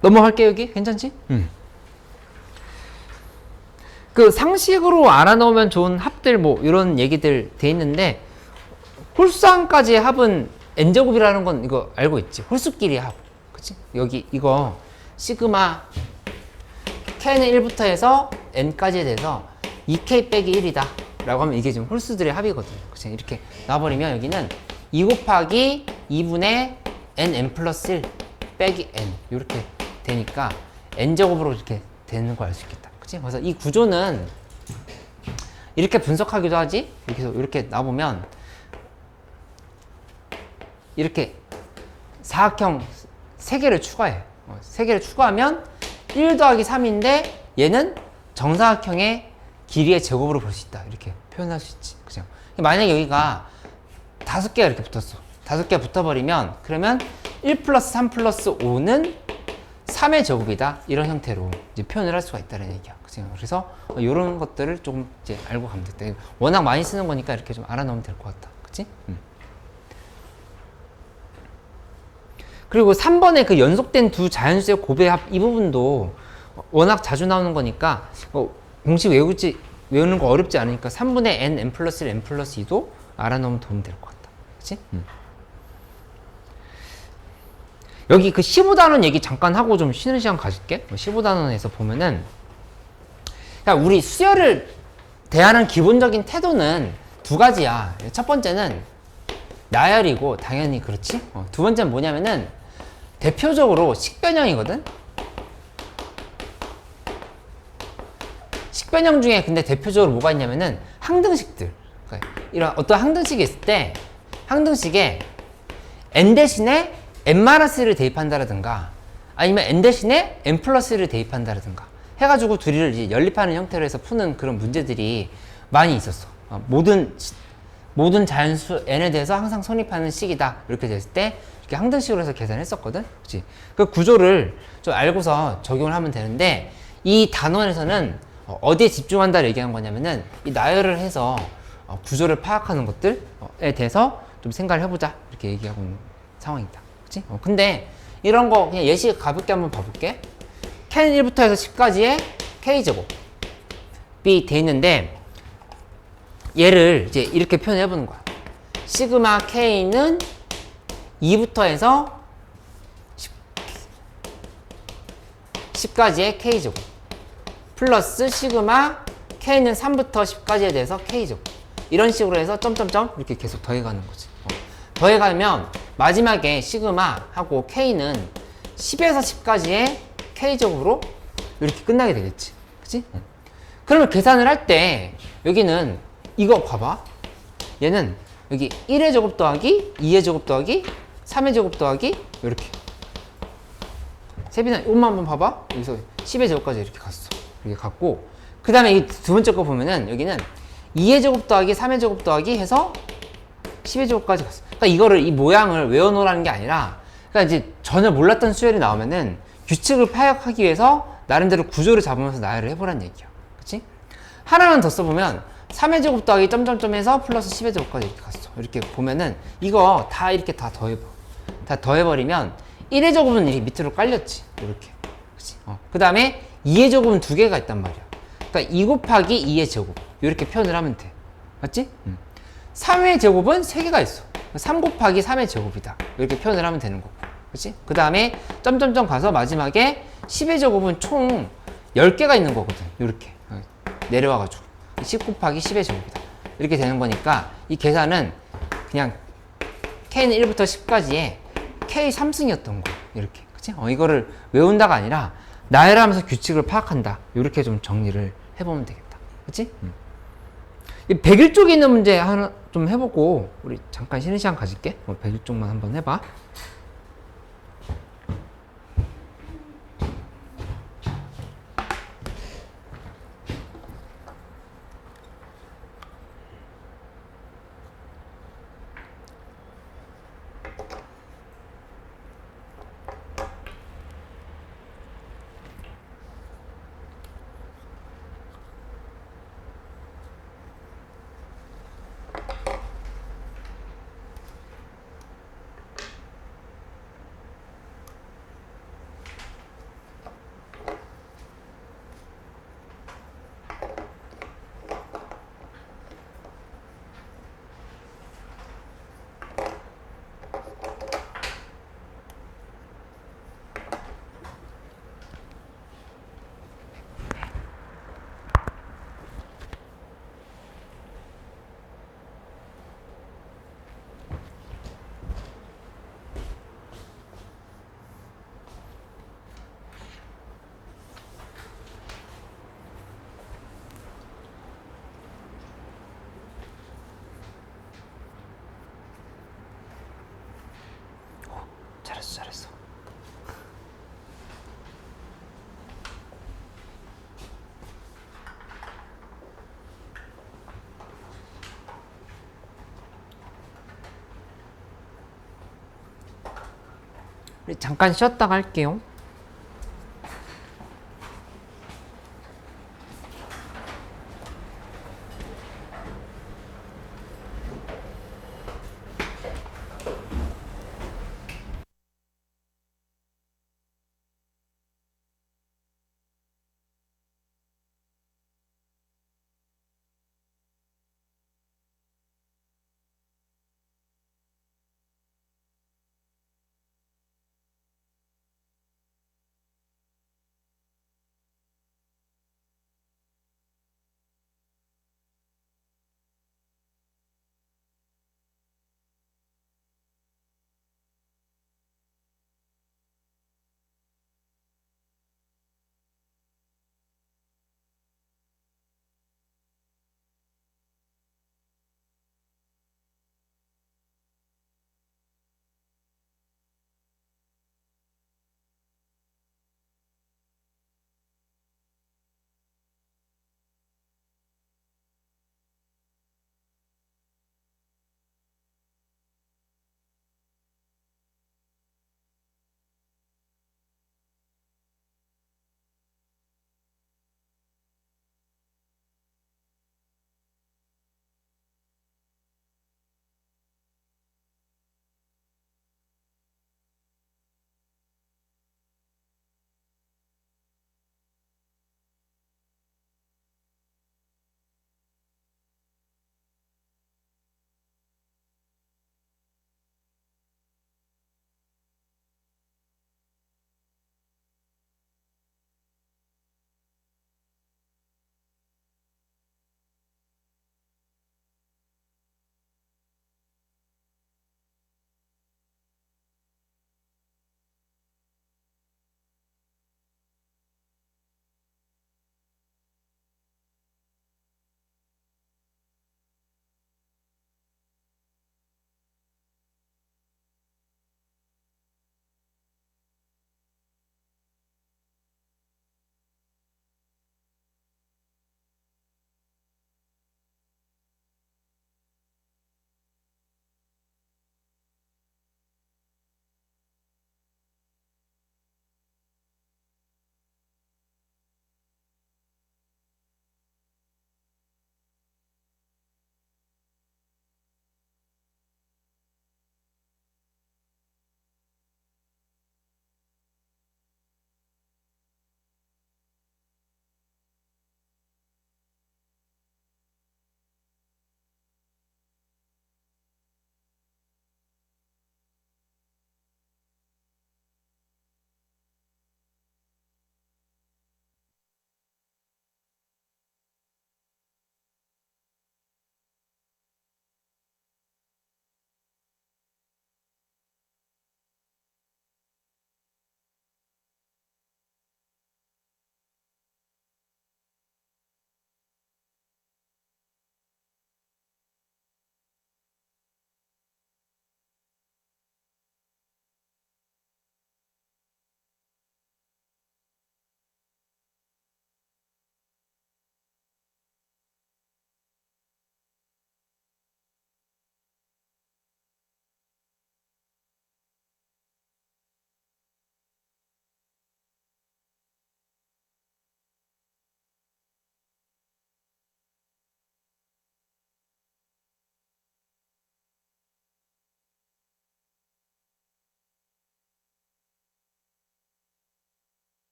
넘어갈게 여기 괜찮지? 그 상식으로 알아놓으면 좋은 합들 뭐 이런 얘기들 돼 있는데 홀수함까지의 합은 n제곱이라는 건 이거 알고 있지? 홀수끼리 합, 그치? 여기 이거 시그마 k는 1부터 해서 n까지 돼서 2k 빼기 1이다 라고 하면 이게 지금 홀수들의 합이거든. 그치? 이렇게 놔버리면 여기는 2 곱하기 2분의 n 플러스 1 빼기 n 이렇게 되니까 n제곱으로 이렇게 되는 걸 알 수 있겠다. 그치? 그래서 이 구조는 이렇게 분석하기도 하지. 이렇게 놔보면 이렇게 사각형 3개를 추가해. 3개를 추가하면 1 더하기 3인데 얘는 정사각형의 길이의 제곱으로 볼 수 있다. 이렇게 표현할 수 있지. 그죠? 만약에 여기가 5개가 이렇게 붙었어. 5개가 붙어버리면 그러면 1 플러스 3 플러스 5는 3의 제곱이다. 이런 형태로 이제 표현을 할 수가 있다는 얘기야. 그죠? 그래서 이런 것들을 조금 이제 알고 가면 됐다. 워낙 많이 쓰는 거니까 이렇게 좀 알아놓으면 될 것 같다. 그치? 그리고 3번에 그 연속된 두 자연수의 곱의 합 이 부분도 워낙 자주 나오는 거니까 공식 외우는 거 어렵지 않으니까 3분의 n 플러스 1, n 플러스 2도 알아놓으면 도움이 될 것 같다. 그치? 여기 그 15단원 얘기 잠깐 하고 좀 쉬는 시간 가질게. 15단원에서 보면은 그러니까 우리 수열을 대하는 기본적인 태도는 두 가지야. 첫 번째는 나열이고 당연히 그렇지. 두 번째는 뭐냐면은 대표적으로 식변형이거든. 식변형 중에 근데 대표적으로 뭐가 있냐면은 항등식들. 그러니까 이런 어떤 항등식이 있을 때 항등식에 n 대신에 n-를 대입한다라든가 아니면 n 대신에 n 플러스를 대입한다라든가 해가지고 둘이를 이제 연립하는 형태로 해서 푸는 그런 문제들이 많이 있었어. 모든 자연수 n에 대해서 항상 성립하는 식이다. 이렇게 됐을 때 이렇게 항등식으로 해서 계산했었거든. 그치? 그 구조를 좀 알고서 적용을 하면 되는데 이 단원에서는 어디에 집중한다를 얘기한 거냐면은 이 나열을 해서 구조를 파악하는 것들에 대해서 좀 생각을 해보자. 이렇게 얘기하고 있는 상황이다. 그치? 근데 이런 거 그냥 예시 가볍게 한번 봐볼게. k는 1부터 해서 10까지의 k제곱이 돼 있는데 얘를 이제 이렇게 표현해 보는 거야. 시그마 k는 2부터 해서 10까지의 k제곱 플러스 시그마 k는 3부터 10까지에 대해서 k제곱 이런 식으로 해서 점점점 이렇게 계속 더해가는 거지. 더해가면 마지막에 시그마 하고 k는 10에서 10까지의 k제곱으로 이렇게 끝나게 되겠지. 그치? 그러면 계산을 할 때 여기는 이거 봐봐. 얘는 여기 1의 제곱 더하기 2의 제곱 더하기 3의 제곱 더하기 이렇게 세빈아 이것만 한번 봐봐. 여기서 10의 제곱까지 이렇게 갔어. 이렇게 갔고 그 다음에 이 두 번째 거 보면은 여기는 2의 제곱 더하기 3의 제곱 더하기 해서 10의 제곱까지 갔어. 그러니까 이거를 이 모양을 외워놓으라는 게 아니라 그러니까 이제 전혀 몰랐던 수열이 나오면은 규칙을 파악하기 위해서 나름대로 구조를 잡으면서 나열을 해보란 얘기야. 그치? 하나만 더 써보면 3의 제곱 더하기 점점점 해서 플러스 10의 제곱까지 이렇게 갔어. 이렇게 보면은 이거 다 이렇게 다 더해봐. 다 더해버리면 1의 제곱은 이렇게 밑으로 깔렸지. 이렇게. 그치? 그 다음에 2의 제곱은 두 개가 있단 말이야. 그러니까 2 곱하기 2의 제곱. 이렇게 표현을 하면 돼. 맞지? 3의 제곱은 3개가 있어. 3 곱하기 3의 제곱이다. 이렇게 표현을 하면 되는 거고. 그치? 그 다음에 점점점 가서 마지막에 10의 제곱은 총 10개가 있는 거거든. 이렇게. 내려와가지고. 10 곱하기 10의 제곱이다. 이렇게 되는 거니까 이 계산은 그냥 k는 1부터 10까지의 k 3승이었던 거. 이렇게. 그치? 이거를 외운다가 아니라 나열하면서 규칙을 파악한다. 이렇게 좀 정리를 해보면 되겠다. 그치? 101쪽에 있는 문제 하나 좀 해보고 우리 잠깐 쉬는 시간 가질게. 101쪽만 한번 해봐. 잘했어. 우리 잠깐 쉬었다가 할게요.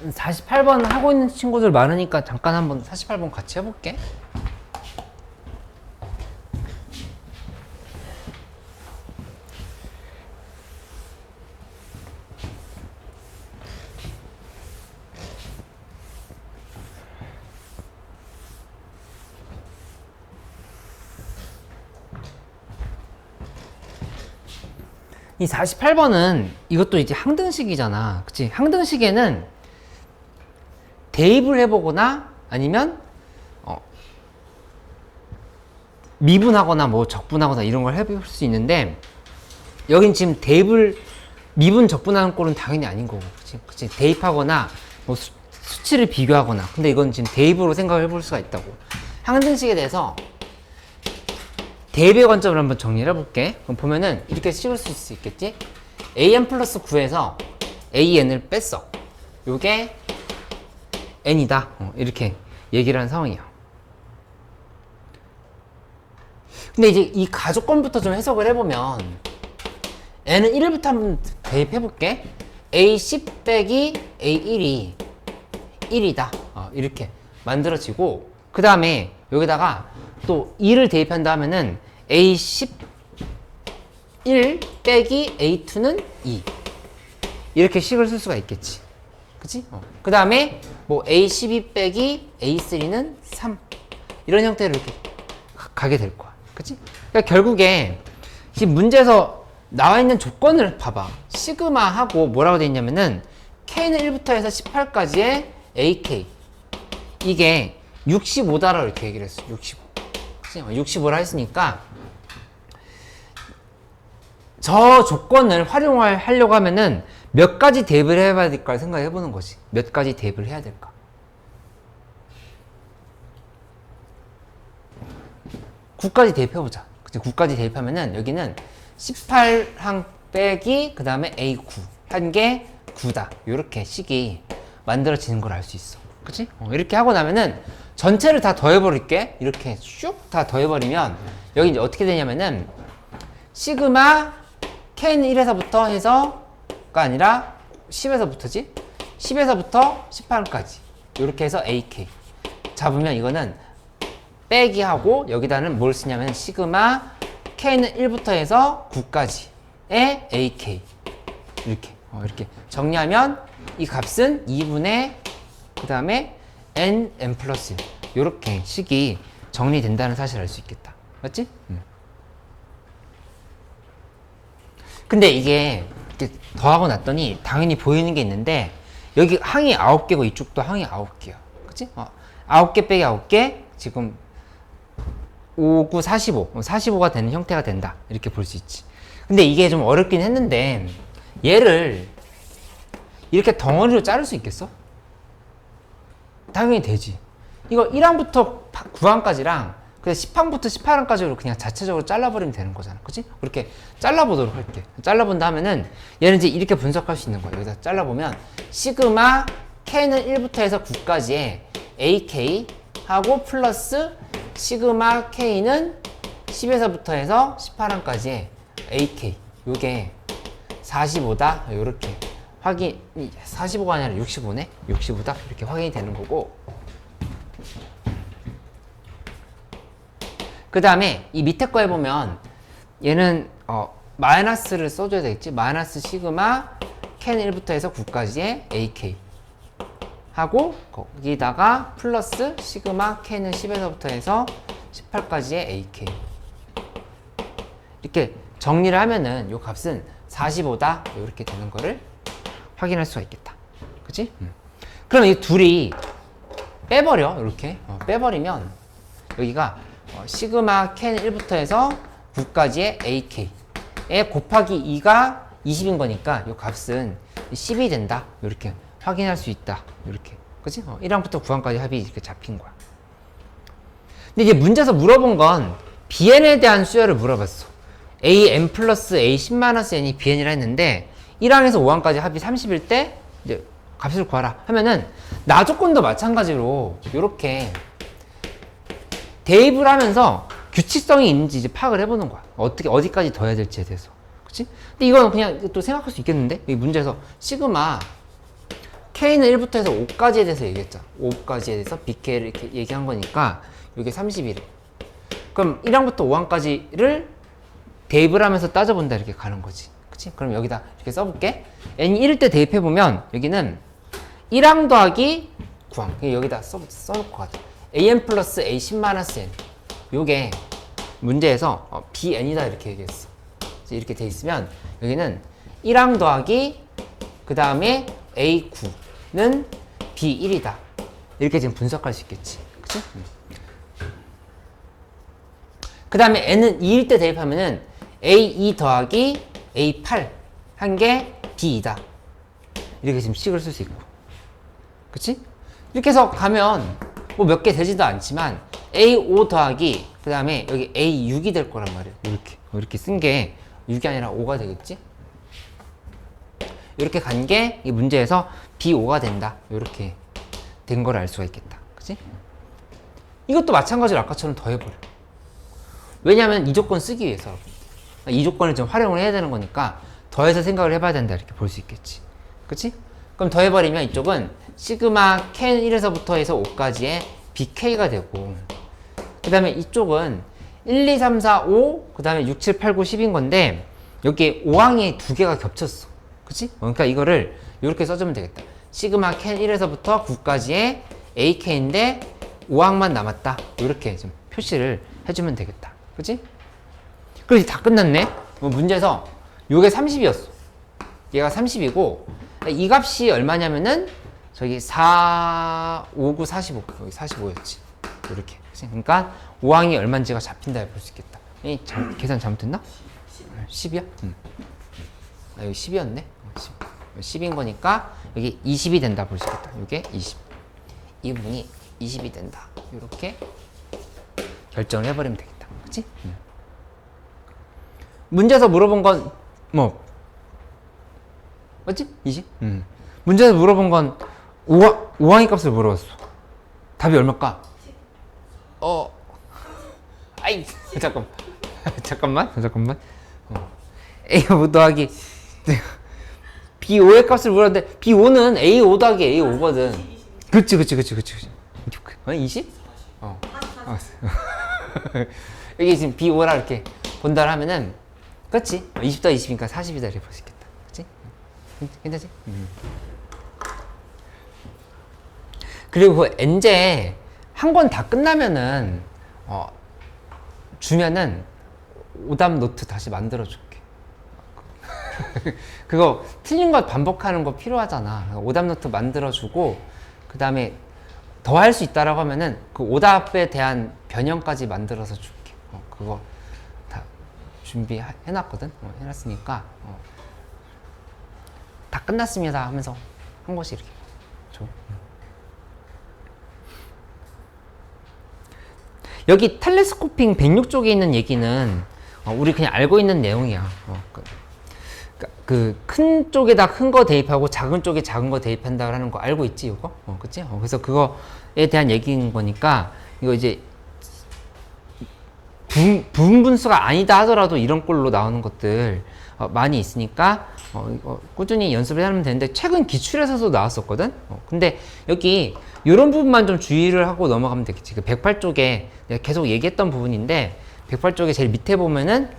48번 하고 있는 친구들 많으니까 잠깐 한번 48번 같이 해볼게. 이 48번은 이것도 이제 항등식이잖아. 그치? 항등식에는 대입을 해보거나 아니면 미분하거나 뭐 적분하거나 이런 걸 해볼 수 있는데 여긴 지금 대입을 미분 적분하는 꼴은 당연히 아닌 거고 그치? 그치? 대입하거나 뭐 수치를 비교하거나 근데 이건 지금 대입으로 생각을 해볼 수가 있다고. 항등식에 대해서 대입의 관점을 한번 정리를 해볼게. 그럼 보면은 이렇게 씌울 수 있겠지? an 플러스 9에서 an을 뺐어. 요게 n이다. 이렇게 얘기를 하는 상황이야. 근데 이제 이 가족권부터 좀 해석을 해보면 n은 1부터 한번 대입해볼게. a10 빼기 a1이 1이다. 이렇게 만들어지고 그 다음에 여기다가 또 2를 대입한다 하면은 a11 빼기 a2는 2 이렇게 식을 쓸 수가 있겠지. 그치? 그 다음에 뭐 a12 빼기 a3는 3 이런 형태로 이렇게 가게 될 거야. 그치? 그러니까 결국에 지금 문제에서 나와 있는 조건을 봐봐. 시그마하고 뭐라고 돼 있냐면은 k는 1부터 해서 18까지의 ak 이게 65다라고 이렇게 얘기를 했어. 65. 65라 했으니까 저 조건을 활용하려고 하면은 몇 가지 대입을 해봐야 될까 생각해 보는 거지. 몇 가지 대입을 해야 될까? (9) 까지 대입해보자. 그치? 9까지 대입하면은 여기는 18항 빼기 그 다음에 A9 한 게 9다. 요렇게 식이 만들어지는 걸 알 수 있어. 그치? 이렇게 하고 나면은 전체를 다 더해버릴게. 이렇게 슉 다 더해버리면 여기 이제 어떻게 되냐면은 시그마 K는 1에서부터 해서가 아니라 10에서부터지? 10에서부터 18까지 이렇게 해서 AK 잡으면 이거는 빼기 하고 여기다는 뭘 쓰냐면 시그마 K는 1부터 해서 9까지의 AK 이렇게 정리하면 이 값은 2분의 그 다음에 n 플러스 1 이렇게 식이 정리된다는 사실을 알 수 있겠다. 맞지? 근데 이게 이렇게 더하고 났더니 당연히 보이는 게 있는데 여기 항이 9개고 이쪽도 항이 9개야. 그치? 9개 빼기 9개 지금 5, 9, 45 45가 되는 형태가 된다. 이렇게 볼 수 있지. 근데 이게 좀 어렵긴 했는데 얘를 이렇게 덩어리로 자를 수 있겠어? 당연히 되지. 이거 1항부터 9항까지랑 그냥 10항부터 18항까지로 그냥 자체적으로 잘라버리면 되는 거잖아. 그치? 그렇게 잘라보도록 할게. 잘라본다 하면은 얘는 이제 이렇게 분석할 수 있는 거야. 여기다 잘라보면 시그마 K는 1부터 해서 9까지의 AK 하고 플러스 시그마 K는 10에서부터 해서 18항까지의 AK 요게 45다. 요렇게 확인, 45가 아니라 65네? 65다? 이렇게 확인이 되는 거고 그 다음에 이 밑에 거 해보면 얘는 마이너스를 써줘야 되겠지. 마이너스 시그마 K는 1부터 해서 9까지의 AK 하고 거기다가 플러스 시그마 K는 10에서부터 해서 18까지의 AK 이렇게 정리를 하면은 요 값은 45다 이렇게 되는 거를 확인할 수가 있겠다. 그치? 그러면 이 둘이 빼버려. 이렇게 빼버리면 여기가 시그마 K는 1부터 해서 9까지의 AK에 곱하기 2가 20인 거니까 이 값은 10이 된다. 이렇게 확인할 수 있다. 이렇게. 그치? 1항부터 9항까지 합이 이렇게 잡힌 거야. 근데 이제 문제에서 물어본 건 BN에 대한 수열을 물어봤어. AN 플러스 A10-N이 BN이라 했는데 1항에서 5항까지 합이 30일 때 이제 값을 구하라 하면은 나조건도 마찬가지로 이렇게 대입을 하면서 규칙성이 있는지 이제 파악을 해보는 거야. 어떻게 어디까지 더해야 될지에 대해서. 그치? 근데 이거는 그냥 또 생각할 수 있겠는데? 이 문제에서 시그마 K는 1부터 해서 5까지에 대해서 얘기했죠. 5까지에 대해서 BK를 이렇게 얘기한 거니까 이게 31이래. 그럼 1항부터 5항까지를 대입을 하면서 따져본다 이렇게 가는 거지. 그치? 그럼 여기다 이렇게 써볼게. n이 1일 때 대입해보면 여기는 1항 더하기 9항. 여기다 써놓을 것 같아. an 플러스 a 10 마이너스 n. 요게 문제에서 bn이다 이렇게 얘기했어. 이렇게 돼 있으면 여기는 1항 더하기 그 다음에 a9는 b1이다. 이렇게 지금 분석할 수 있겠지. 그치? 그 다음에 n은 2일 때 대입하면은 a2 더하기 a8 한 게 b2다. 이렇게 지금 식을 쓸 수 있고. 그치? 이렇게 해서 가면 뭐 몇 개 되지도 않지만 a5 더하기 그 다음에 여기 a6이 될 거란 말이야. 이렇게 쓴 게 6이 아니라 5가 되겠지? 이렇게 간 게 이 문제에서 b5가 된다. 이렇게 된 걸 알 수가 있겠다. 그치? 이것도 마찬가지로 아까처럼 더해버려. 왜냐면 이 조건 쓰기 위해서. 이 조건을 좀 활용을 해야 되는 거니까 더해서 생각을 해봐야 된다. 이렇게 볼 수 있겠지. 그치? 그럼 더해버리면 이쪽은 시그마 K는 1에서부터 해서 5까지의 BK가 되고, 그 다음에 이쪽은 1, 2, 3, 4, 5, 그 다음에 6, 7, 8, 9, 10인 건데, 여기 5항이 두 개가 겹쳤어. 그치? 그러니까 이거를 이렇게 써주면 되겠다. 시그마 K는 1에서부터 9까지의 AK인데 5항만 남았다. 이렇게 좀 표시를 해주면 되겠다. 그치? 그래서 다 끝났네? 문제에서 요게 30이었어. 얘가 30이고, 이 값이 얼마냐면은 저기 4, 5, 9, 45. 여기 45였지. 이렇게. 그러니까 5항이 얼마인지가 잡힌다 볼 수 있겠다. 계산 잘못했나? 10이야? 여기 10이었네. 10인 거니까 여기 20이 된다 볼 수 있겠다. 이게 20. 이 부분이 20이 된다. 이렇게 결정을 해버리면 되겠다. 그치? 문제에서 물어본 건 뭐? 맞지? 20? 문제에서 물어본 건 5항의 값을 물어봤어. 답이 얼마일까? 아이, 잠깐만. A5 더하기 B5의 값을 물었는데 B5는 A5 더하기 A5거든. 그치. 20? 여기 지금 B5라 이렇게 본다 하면은, 그치? 20 더하기 20이니까 40이다 이렇게 볼 수 있겠다. 그치? 괜찮지? 그리고 그 엔제 한 권 다 끝나면은 주면은 오답 노트 다시 만들어 줄게. 그거 틀린 거 반복하는 거 필요하잖아. 오답 노트 만들어 주고 그 다음에 더 할 수 있다라고 하면은 그 오답에 대한 변형까지 만들어서 줄게. 그거 다 준비해 놨거든. 해놨으니까 다 끝났습니다 하면서 한 것이 이렇게 줘. 여기 텔레스코핑 106쪽에 있는 얘기는 우리 그냥 알고 있는 내용이야. 그 큰 쪽에다 큰 거 대입하고 작은 쪽에 작은 거 대입한다라는 거 알고 있지, 이거? 그치? 그래서 그거에 대한 얘기인 거니까 이거 이제 부분분수가 아니다 하더라도 이런 꼴로 나오는 것들 많이 있으니까 이거 꾸준히 연습을 하면 되는데 최근 기출에서도 나왔었거든. 근데 여기 이런 부분만 좀 주의를 하고 넘어가면 되겠지. 그 108쪽에 내가 계속 얘기했던 부분인데 108쪽에 제일 밑에 보면은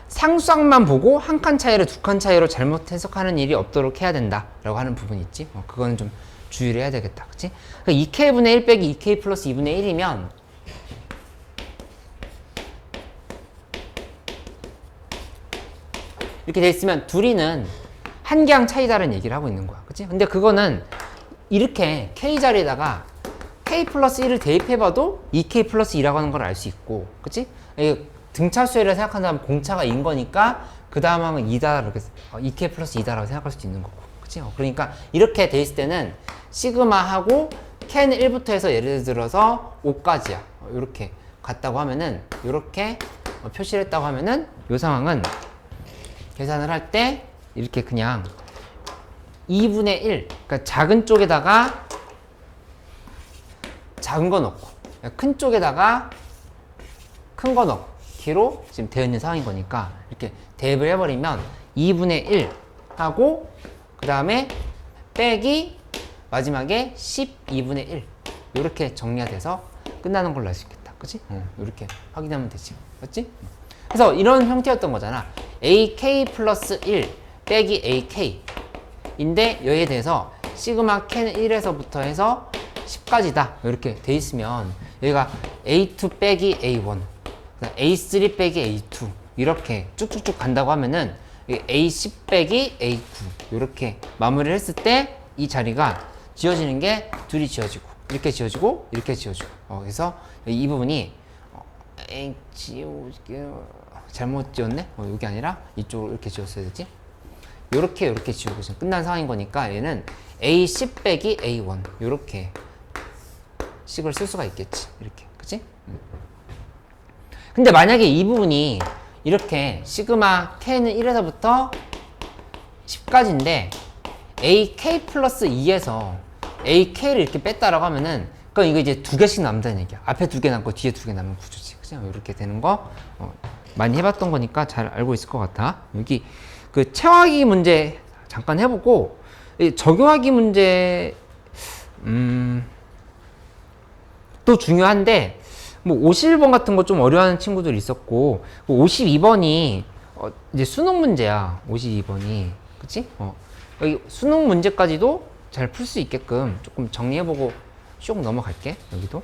상수항만 보고 한 칸 차이를 두 칸 차이로 잘못 해석하는 일이 없도록 해야 된다라고 하는 부분이 있지. 그거는 좀 주의를 해야 되겠다. 그치? 그러니까 2k분의 1 빼기 2k 플러스 2분의 1이면 이렇게 돼 있으면 둘이는 한 개항 차이다라는 얘기를 하고 있는 거야. 그치? 근데 그거는 이렇게 k 자리에다가 k 플러스 1을 대입해봐도 2k 플러스 2라고 하는 걸 알 수 있고, 그치? 등차수열을 생각한다면 공차가 인 거니까 그 다음 항은 2다 이렇게 2k 플러스 2다라고 생각할 수도 있는 거고, 그치? 그러니까 이렇게 돼 있을 때는 시그마하고 k는 1부터 해서 예를 들어서 5까지야. 이렇게 갔다고 하면은 이렇게 표시를 했다고 하면은 이 상황은 계산을 할 때 이렇게 그냥 2분의 1, 그러니까 작은 쪽에다가 작은 거 넣고 큰 쪽에다가 큰 거 넣기로 지금 되어 있는 상황인 거니까 이렇게 대입을 해버리면 2분의 1 하고 그 다음에 빼기 마지막에 12분의 1 이렇게 정리가 돼서 끝나는 걸로 알 수 있겠다. 그치? 이렇게 확인하면 되지. 맞지? 그래서 이런 형태였던 거잖아. AK 플러스 1 빼기 AK 인데 여기에 대해서 시그마 K는 1에서부터 해서 10까지다 이렇게 돼 있으면 여기가 A2 빼기 A1 A3 빼기 A2 이렇게 쭉쭉쭉 간다고 하면은 A10 빼기 A9 이렇게 마무리를 했을 때 이 자리가 지워지는 게 둘이 지워지고 이렇게 지워지고 이렇게 지워지고 그래서 이 부분이 잘못 지웠네? 여기 아니라 이쪽으로 이렇게 지웠어야 되지? 요렇게 지우고 지금 끝난 상황인 거니까 얘는 A10 빼기 A1 요렇게 식을 쓸 수가 있겠지. 이렇게. 그치? 근데 만약에 이 부분이 이렇게 시그마 K는 1에서부터 10까지인데 AK 플러스 2에서 AK를 이렇게 뺐다라고 하면은 그럼 이거 이제 두 개씩 남다는 얘기야. 앞에 두 개 남고 뒤에 두 개 남는 구조지. 그냥 이렇게 되는 거 많이 해봤던 거니까 잘 알고 있을 것 같아. 여기 그 체화하기 문제 잠깐 해보고 이 적용하기 문제 또 중요한데 뭐 51번 같은 거 좀 어려워하는 친구들 있었고 52번이 이제 수능 문제야. 52번이 그치? 여기 수능 문제까지도 잘 풀 수 있게끔 조금 정리해보고 쭉 넘어갈게. 여기도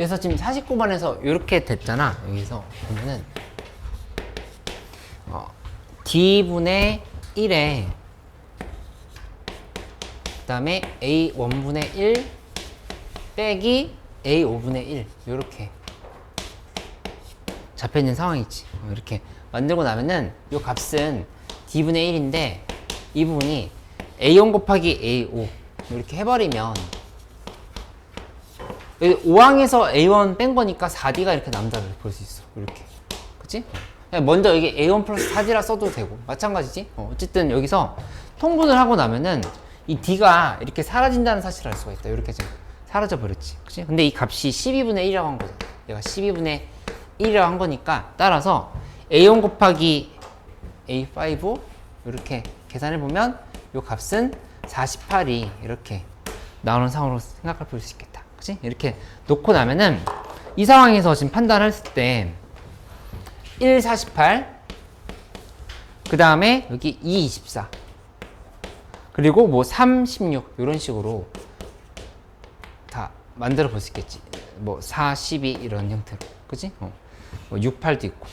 그래서 지금 49번에서 이렇게 됐잖아. 여기서 보면은 D분의 1에 그 다음에 A 1분의 1 빼기 A 5분의 1 이렇게 잡혀있는 상황이지. 이렇게 만들고 나면은 이 값은 D분의 1인데 이 부분이 A1 곱하기 A5 이렇게 해버리면 5항에서 A1 뺀 거니까 4D가 이렇게 남다를 볼 수 있어. 이렇게. 그치? 먼저 여기 A1 플러스 4D라 써도 되고 마찬가지지? 어쨌든 여기서 통분을 하고 나면은 이 D가 이렇게 사라진다는 사실을 알 수가 있다. 이렇게 지금 사라져 버렸지. 그치? 근데 이 값이 12분의 1이라고 한 거잖아. 얘가 12분의 1이라고 한 거니까 따라서 A1 곱하기 A5 이렇게 계산해 보면 이 값은 48이 이렇게 나오는 상황으로 생각할 수 있겠다. 그치? 이렇게 놓고 나면은 이 상황에서 지금 판단했을 때 1, 48, 그 다음에 여기 2, 24, 그리고 뭐 3, 16 이런 식으로 다 만들어 볼 수 있겠지. 뭐 4, 12 이런 형태로. 그치? 뭐 6, 8도 있고.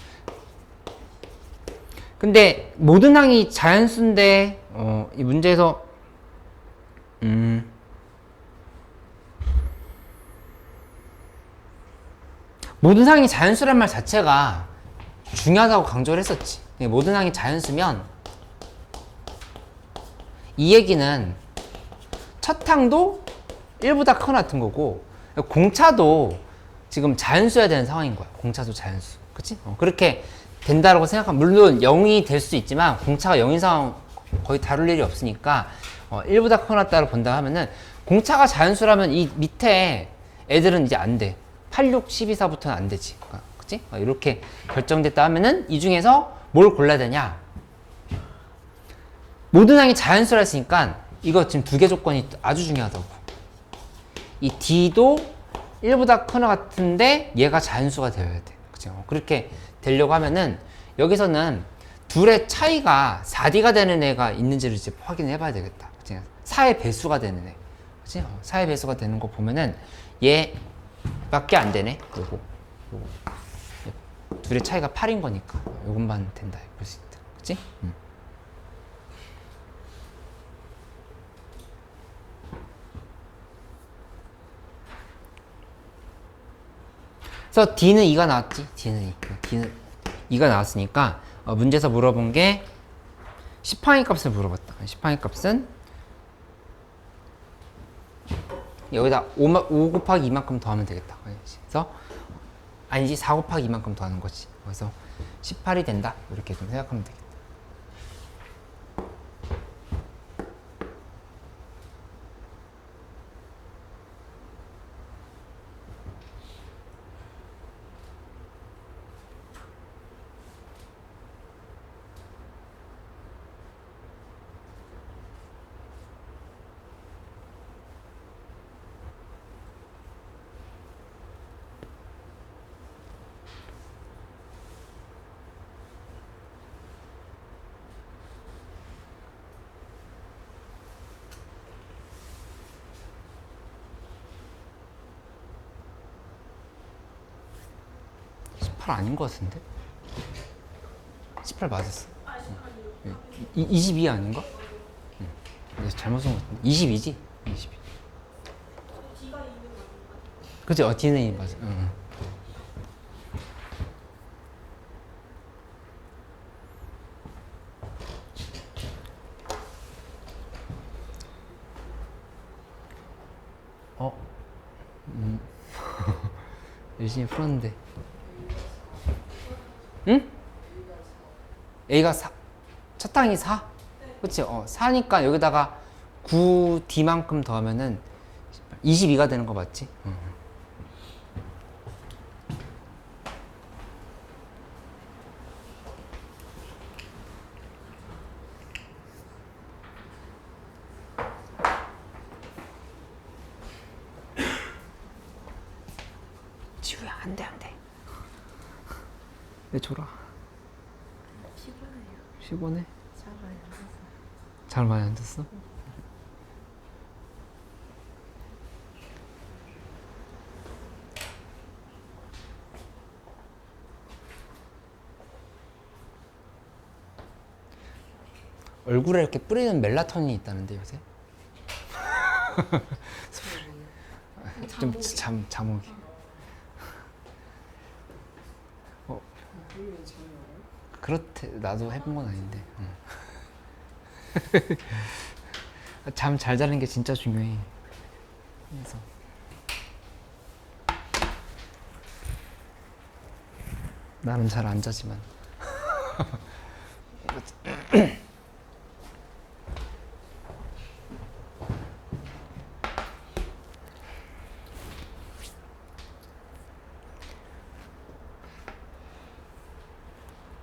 근데 모든 항이 자연수인데 이 문제에서 모든 항이 자연수란 말 자체가 중요하다고 강조를 했었지. 모든 항이 자연수면 이 얘기는 첫 항도 1보다 크거나 같은 거고 공차도 지금 자연수여야 되는 상황인 거야. 공차도 자연수. 그치? 그렇게 된다라고 생각하면 물론 0이 될 수 있지만 공차가 0인 상황 거의 다룰 일이 없으니까 1보다 크거나 같다고 본다 하면은 공차가 자연수라면 이 밑에 애들은 이제 안 돼. 8, 6, 12, 4부터는 안 되지. 그치? 이렇게 결정됐다 하면은 이 중에서 뭘 골라야 되냐? 모든 항이 자연수라 했으니까 이거 지금 두 개 조건이 아주 중요하다고. 이 D도 1보다 크거나 같은데 얘가 자연수가 되어야 돼. 그죠? 그렇게 되려고 하면은 여기서는 둘의 차이가 4D가 되는 애가 있는지를 이제 확인해 봐야 되겠다. 그치? 4의 배수가 되는 애. 그치? 4의 배수가 되는 거 보면은 얘밖에 안 되네. 요거. 둘의 차이가 8인 거니까 요것만 된다. 볼 수 있다. 그치? 그래서 D는 2가 나왔지. D는 2가 나왔으니까 문제에서 물어본 게 10항의 값을 물어봤다. 10항의 값은 여기다 5 곱하기 2만큼 더하면 되겠다. 그래서 아니지 4 곱하기 2만큼 더하는 거지. 그래서 18이 된다. 이렇게 좀 생각하면 되겠다. 아닌 것 같은데? 18 맞았어. 22 아닌가? 응. 잘못 쓴 것 같은데. 22지? 22. 그치? D는 2 맞아. 응. 열심히 풀었는데. 응? A가 4. 첫 항이 4? 그치? 4니까 여기다가 9D만큼 더하면은 22가 되는 거 맞지? 지우야, 안 돼, 안 돼. 왜 졸아? 피곤해? 잘 많이 안 잤어? 얼굴에 이렇게 뿌리는 멜라토닌이 있다는데 요새? 좀 자목이. 그러면 잠이 와요? 그렇대. 나도 해본 건 아닌데. 잠 잘 자는 게 진짜 중요해. 그래서 나는 잘 안 자지만.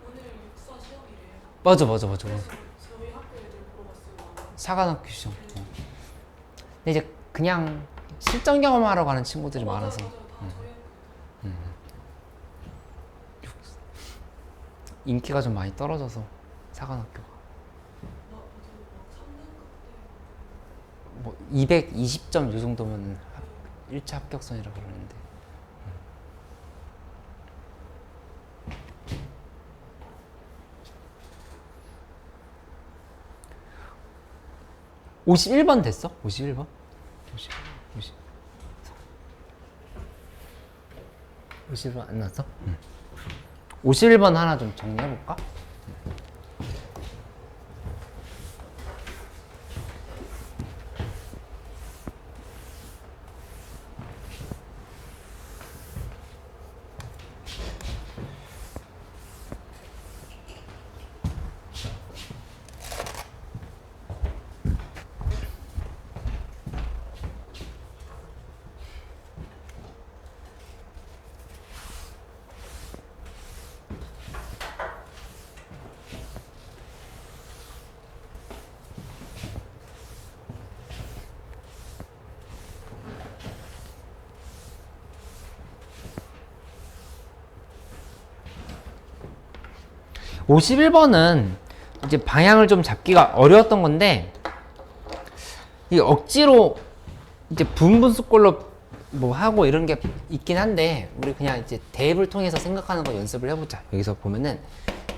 오늘 육사 시험이래요. 맞아. 저희 학교 애들 물어봤어요. 사관학교 시험. 근데 이제 그냥 실전 경험하러 가는 친구들이 많아서. 맞아요. 다 저희 학교. 인기가 좀 많이 떨어져서 사관학교가 막 3등 그때. 뭐 220점 요 정도면 1차 합격선이라 그러는데 51번 됐어? 51번? 51번 안 났어? 51번 하나 좀 정리해볼까? 오십일 번은 이제 방향을 좀 잡기가 어려웠던 건데 이 억지로 이제 분분수꼴로 뭐 하고 이런 게 있긴 한데 우리 그냥 이제 대입을 통해서 생각하는 거 연습을 해보자. 여기서 보면은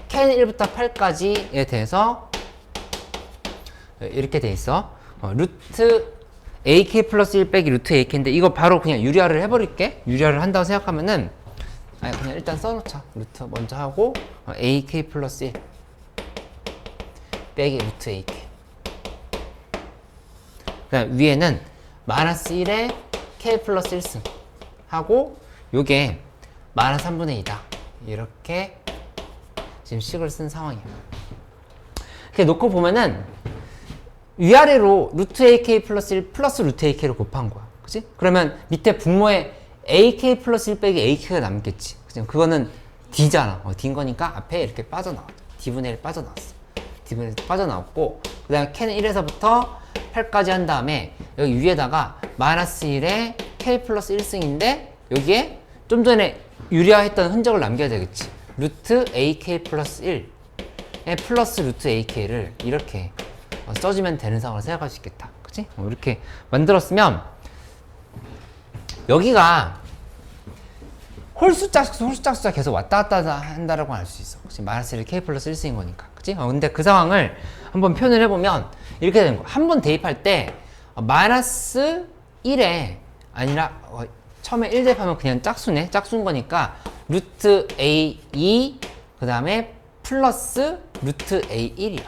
캔 1부터 8까지에 대해서 이렇게 돼 있어. 루트 AK 플러스 1 빼기 루트 AK인데 이거 바로 그냥 유리화를 해버릴게. 유리화를 한다고 생각하면은 아니 그냥 일단 써놓자. 루트 먼저 하고 AK 플러스 1 빼기 루트 AK. 그다음 위에는 마이너스 1에 K 플러스 1승 하고 요게 마이너스 3분의 2다. 이렇게 지금 식을 쓴 상황이야. 이렇게 놓고 보면은 위아래로 루트 AK 플러스 1 플러스 루트 AK를 곱한 거야. 그치? 그러면 밑에 분모에 AK 플러스 1 빼기 AK가 남겠지. 그치? 그거는 D잖아. D인 거니까 앞에 이렇게 빠져나왔어. D분의 1 빠져나왔어. D분의 1 빠져나왔고, 그 다음에 K는 1에서부터 8까지 한 다음에 여기 위에다가 마이너스 1에 K 플러스 1승인데 여기에 좀 전에 유리화했던 흔적을 남겨야 되겠지. 루트 AK 플러스 1에 플러스 루트 AK를 이렇게 써주면 되는 상황을 생각할 수 있겠다. 그치? 이렇게 만들었으면 여기가 홀수짝수 계속 왔다 갔다 한다라고 알 수 있어. 그치? 마이너스 1 K 플러스 1승인 거니까. 그치? 근데 그 상황을 한번 표현을 해보면 이렇게 되는 거야. 한번 대입할 때 마이너스 1에 아니라 처음에 1 대입하면 그냥 짝수네. 짝수인 거니까 루트 A2 그 다음에 플러스 루트 A1이야.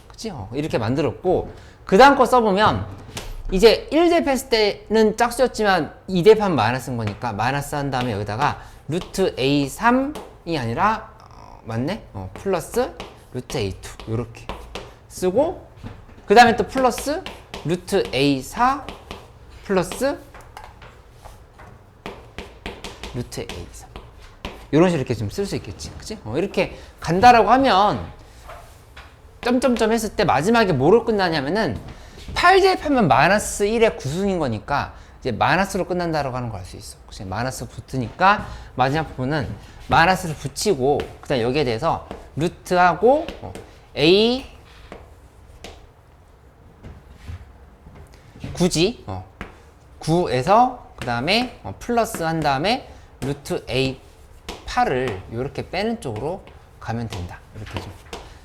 그치? 이렇게 만들었고 그 다음 거 써보면 이제 1 대입했을 때는 짝수였지만 2 대입하면 마이너스인 거니까 마이너스 한 다음에 여기다가 루트 A3이 아니라 맞네? 플러스 루트 A2 요렇게 쓰고 그 다음에 또 플러스 루트 A4 플러스 루트 A3 이런 식으로 이렇게 좀 쓸 수 있겠지. 그치? 이렇게 간다라고 하면 점점점 했을 때 마지막에 뭐로 끝나냐면은 8 대입하면 마이너스 1의 구승인 거니까 이제 마이너스로 끝난다라고 하는 걸 알 수 있어. 그치? 마이너스 붙으니까 마지막 부분은 마이너스를 붙이고 그 다음 여기에 대해서 루트하고 A 굳이 9에서 그 다음에 플러스 한 다음에 루트 A8을 이렇게 빼는 쪽으로 가면 된다. 이렇게 좀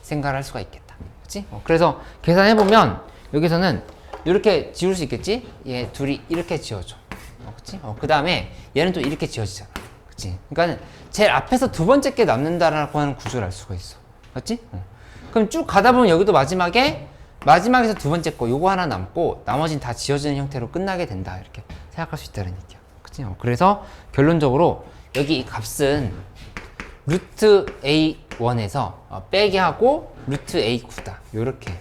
생각을 할 수가 있겠다. 그치? 그래서 계산해보면 여기서는 이렇게 지울 수 있겠지? 얘 둘이 이렇게 지워져. 그치? 그 다음에 얘는 또 이렇게 지워지잖아. 그치? 그러니까 제일 앞에서 두 번째 게 남는다라고 하는 구조를 알 수가 있어. 맞지? 그럼 쭉 가다 보면 여기도 마지막에서 두 번째 거 요거 하나 남고 나머지는 다 지워지는 형태로 끝나게 된다. 이렇게 생각할 수 있다는 얘기야. 그치? 그래서 결론적으로 여기 이 값은 루트 A1에서 빼기 하고 루트 A9다. 요렇게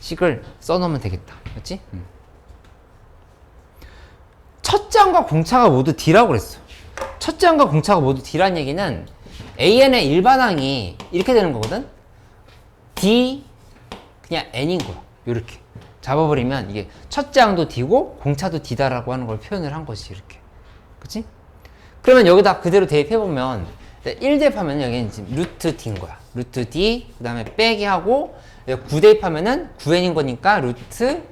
식을 써놓으면 되겠다. 그렇지? 첫째 항과 공차가 모두 D라고 그랬어. 첫째 항과 공차가 모두 D라는 얘기는 AN의 일반항이 이렇게 되는 거거든? D 그냥 N인 거야. 요렇게 잡아버리면 이게 첫째 항도 D고 공차도 D다라고 하는 걸 표현을 한 거지. 이렇게. 그치? 그러면 여기다 그대로 대입해보면 1 대입하면 여기는 지금 루트 D인 거야. 루트 D 그 다음에 빼기 하고 9 대입하면은 9n인 거니까 루트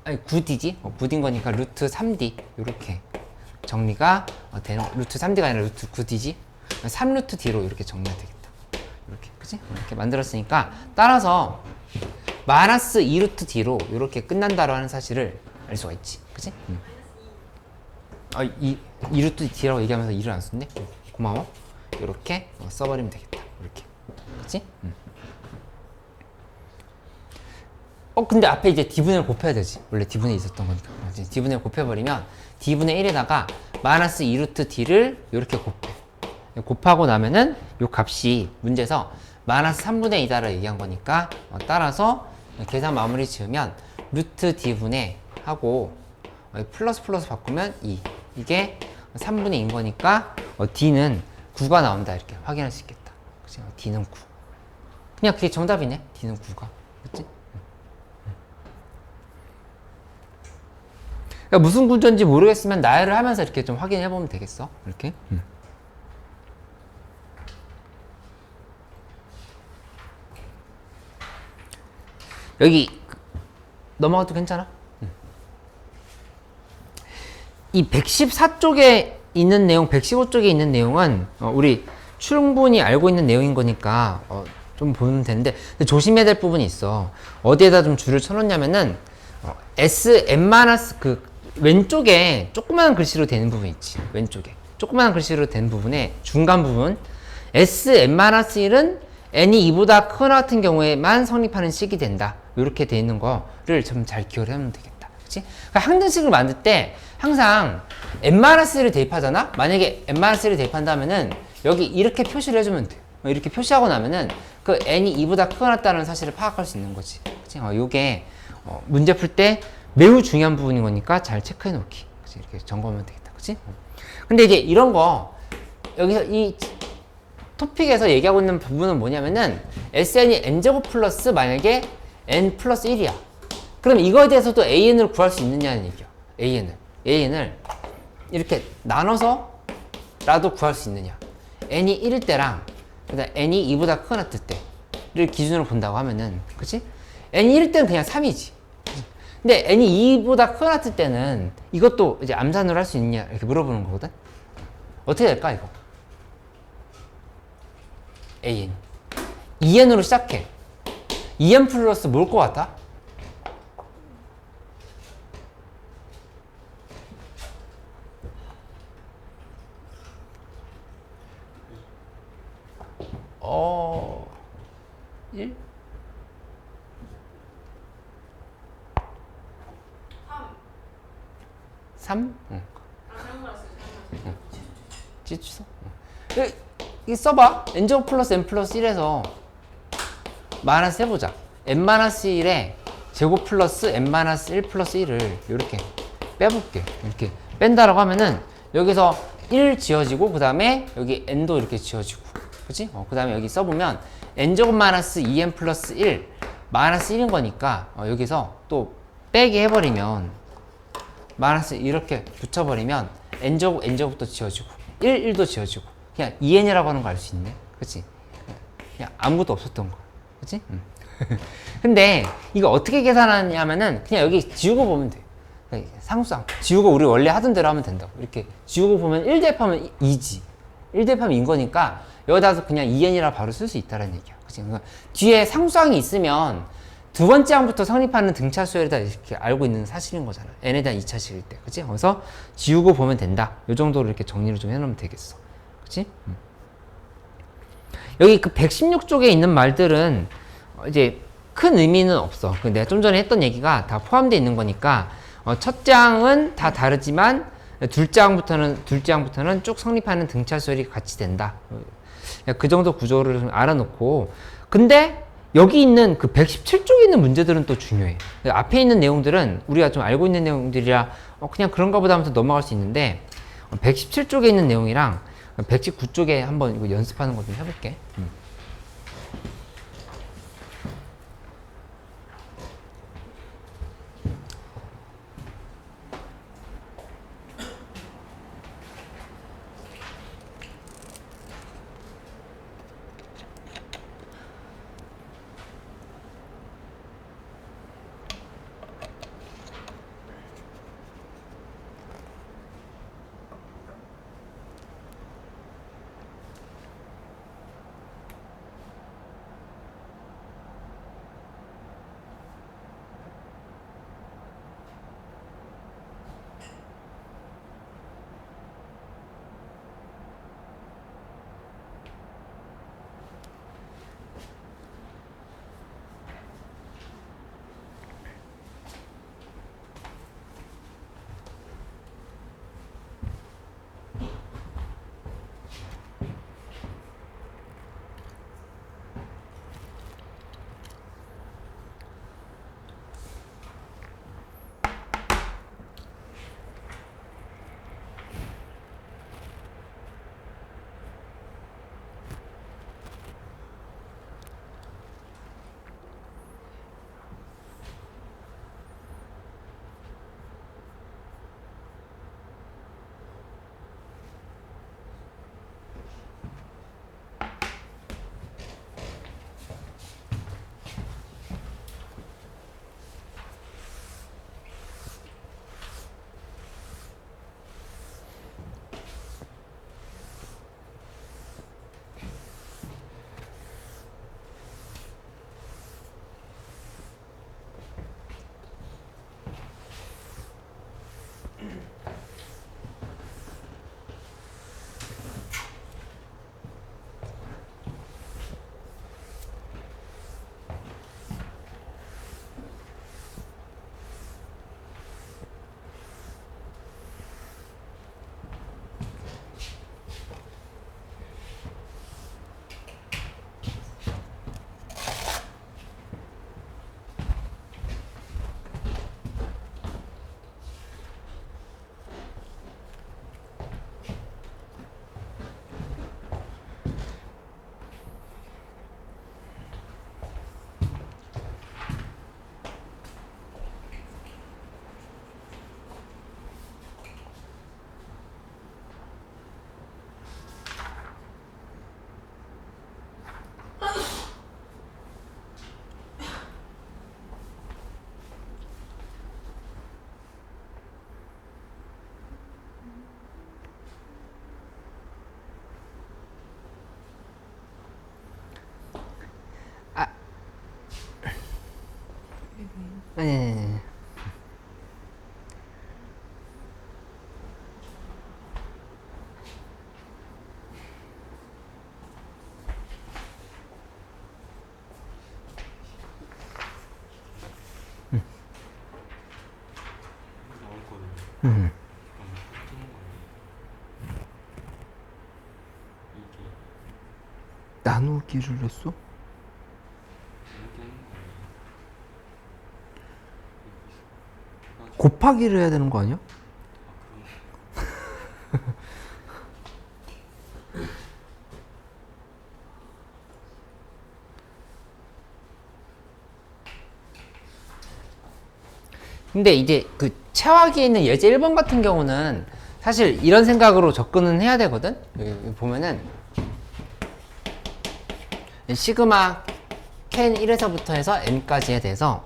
9d지? 9d인 거니까 루트 3d 이렇게 정리가 되는 루트 3d가 아니라 루트 9d지? 3루트 d로 이렇게 정리가 되겠다. 이렇게 그치? 이렇게 만들었으니까 따라서 마이너스 2루트 d로 이렇게 끝난다고 하는 사실을 알 수가 있지. 그치? 2루트 d라고 얘기하면서 2를 안 썼네? 고마워. 이렇게 써버리면 되겠다. 이렇게. 그치? 근데 앞에 이제 d분을 곱해야 되지. 원래 d분에 있었던 거니까. d분을 곱해버리면 d분의 1에다가 마이너스 2루트 d를 이렇게 곱해. 곱하고 나면은 요 값이 문제에서 마이너스 3분의 2다를 얘기한 거니까 따라서 계산 마무리 지으면 루트 d분의 하고 플러스 바꾸면 2. 이게 3분의 2인 거니까 d는 9가 나온다. 이렇게 확인할 수 있겠다. 그치? d는 9. 그냥 그게 정답이네. d는 9가. 그치? 그러니까 무슨 구조인지 모르겠으면 나열을 하면서 이렇게 좀 확인해 보면 되겠어. 이렇게. 여기 넘어가도 괜찮아? 이 114쪽에 있는 내용, 115쪽에 있는 내용은 우리 충분히 알고 있는 내용인 거니까 좀 보면 되는데 조심해야 될 부분이 있어. 어디에다 좀 줄을 쳐놓냐면은 SM- 그 왼쪽에 조그마한 글씨로 되는 부분 있지. 왼쪽에 조그마한 글씨로 된 부분에 중간 부분 SM-1은 n이 2보다 크거나 같은 경우에만 성립하는 식이 된다. 이렇게 돼 있는 거를 좀 잘 기억을 하면 되겠다. 그치? 그러니까 항등식을 만들 때 항상 n-1을 대입하잖아? 만약에 n-1을 대입한다면은 여기 이렇게 표시를 해주면 돼. 이렇게 표시하고 나면은 그 n이 2보다 크거나 같다는 사실을 파악할 수 있는 거지. 그치? 요게 문제 풀 때 매우 중요한 부분인 거니까 잘 체크해 놓기. 그치? 이렇게 점검하면 되겠다. 그치? 근데 이제 이런 거 여기서 이 토픽에서 얘기하고 있는 부분은 뭐냐면은 SN이 n제곱 플러스 만약에 n 플러스 1이야. 그럼 이거에 대해서도 AN을 구할 수 있느냐는 얘기야. AN을 이렇게 나눠서라도 구할 수 있느냐. n이 1일 때랑 그다음 n이 2보다 크거나 같을 때를 기준으로 본다고 하면은 그치? n이 1일 때는 그냥 3이지. 근데 n이 2보다 크거나 같을 때는 이것도 이제 암산으로 할 수 있느냐 이렇게 물어보는 거거든. 어떻게 될까 이거? AN 2n으로 시작해. 2n 플러스 뭘 것 같아? 어... 1? 3? 응. 취소? 이 써봐. n제곱 플러스 n 플러스 1에서 마이너스 해보자. n-1에 제곱 플러스 n-1 플러스 1을 이렇게 빼볼게. 이렇게 뺀다라고 하면은 여기서 1 지어지고 그 다음에 여기 n도 이렇게 지어지고 그치? 그 다음에 여기 써보면 n제곱 마이너스 2n 플러스 1 마이너스 1인 거니까 여기서 또 빼기 해버리면 마이너스 이렇게 붙여버리면 n제곱도 지어지고 1도 지어지고 그냥 2n이라고 하는 거 알 수 있네. 그치? 그냥 아무것도 없었던 거. 그치? 근데 이거 어떻게 계산하냐면은 그냥 여기 지우고 보면 돼. 상수항 지우고 우리 원래 하던 대로 하면 된다고. 이렇게 지우고 보면 1 대입하면 2지. 1 대입하면 2인 거니까 여기다가 그냥 2n이라 바로 쓸 수 있다는 얘기야. 그치? 그러니까 뒤에 상수항이 있으면 두 번째 항부터 성립하는 등차 수열이다 이렇게 알고 있는 사실인 거잖아. n에 대한 2차식일 때. 그치? 그래서 지우고 보면 된다. 요 정도로 이렇게 정리를 좀 해놓으면 되겠어. 그치? 여기 그 116쪽에 있는 말들은 이제 큰 의미는 없어. 내가 좀 전에 했던 얘기가 다 포함되어 있는 거니까 첫 장은 다 다르지만 둘째 항부터는 쭉 성립하는 등차 수열이 같이 된다. 그 정도 구조를 좀 알아놓고, 근데 여기 있는 그 117쪽에 있는 문제들은 또 중요해. 앞에 있는 내용들은 우리가 좀 알고 있는 내용들이라 그냥 그런가 보다 하면서 넘어갈 수 있는데 117쪽에 있는 내용이랑 119쪽에 한번 이거 연습하는 거 좀 해볼게. 네. 나누기를 했어? 곱하기를 해야 되는 거 아니야? 근데 이제 그 체화기에 있는 예제 1번 같은 경우는 사실 이런 생각으로 접근은 해야 되거든? 여기 보면은 시그마 캔 1에서부터 해서 n까지에 대해서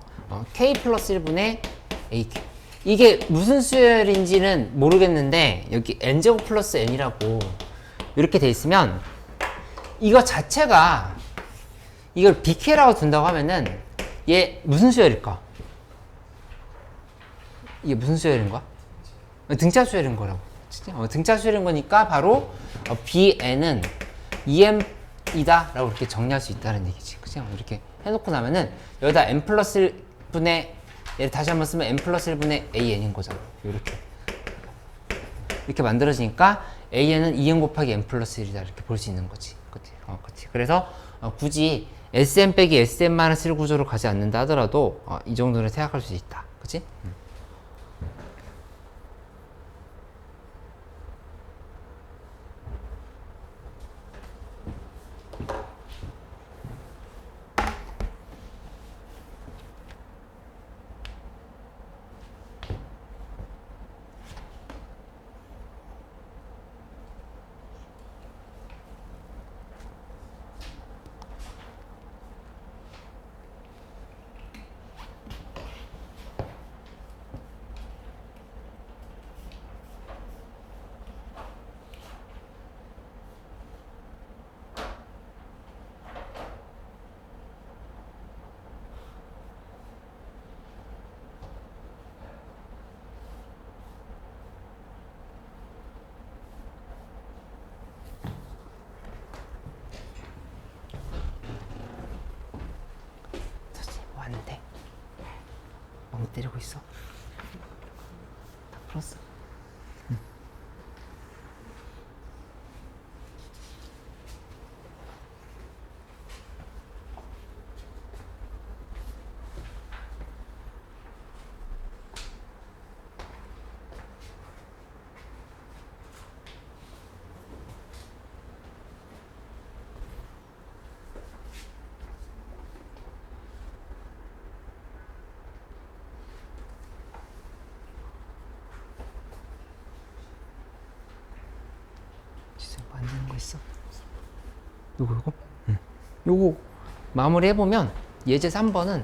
k 플러스 1분의 aq, 이게 무슨 수열인지는 모르겠는데 여기 n제곱 플러스 n이라고 이렇게 돼 있으면 이거 자체가 이걸 BK라고 둔다고 하면은 얘 무슨 수열일까? 이게 무슨 수열인 거야? 등차 수열인 거라고. 등차 수열인 거니까 바로 BN은 EM이다 라고 이렇게 정리할 수 있다는 얘기지. 그치? 이렇게 해놓고 나면은 여기다 n 플러스 1분의 얘를 다시 한번 쓰면 n 플러스 1분의 AN인 거잖아. 이렇게 만들어지니까 AN은 2n 곱하기 n 플러스 1이다 이렇게 볼 수 있는 거지. 그치? 그치. 그래서 굳이 SM 빼기 SM-1 구조로 가지 않는다 하더라도 이 정도는 생각할 수 있다. 그치? 왔는데 멍 때리고 있어. 다 풀었어. 뭐 안 되는 거 있어? 요거? 응. 요거 마무리 해보면 예제 3번은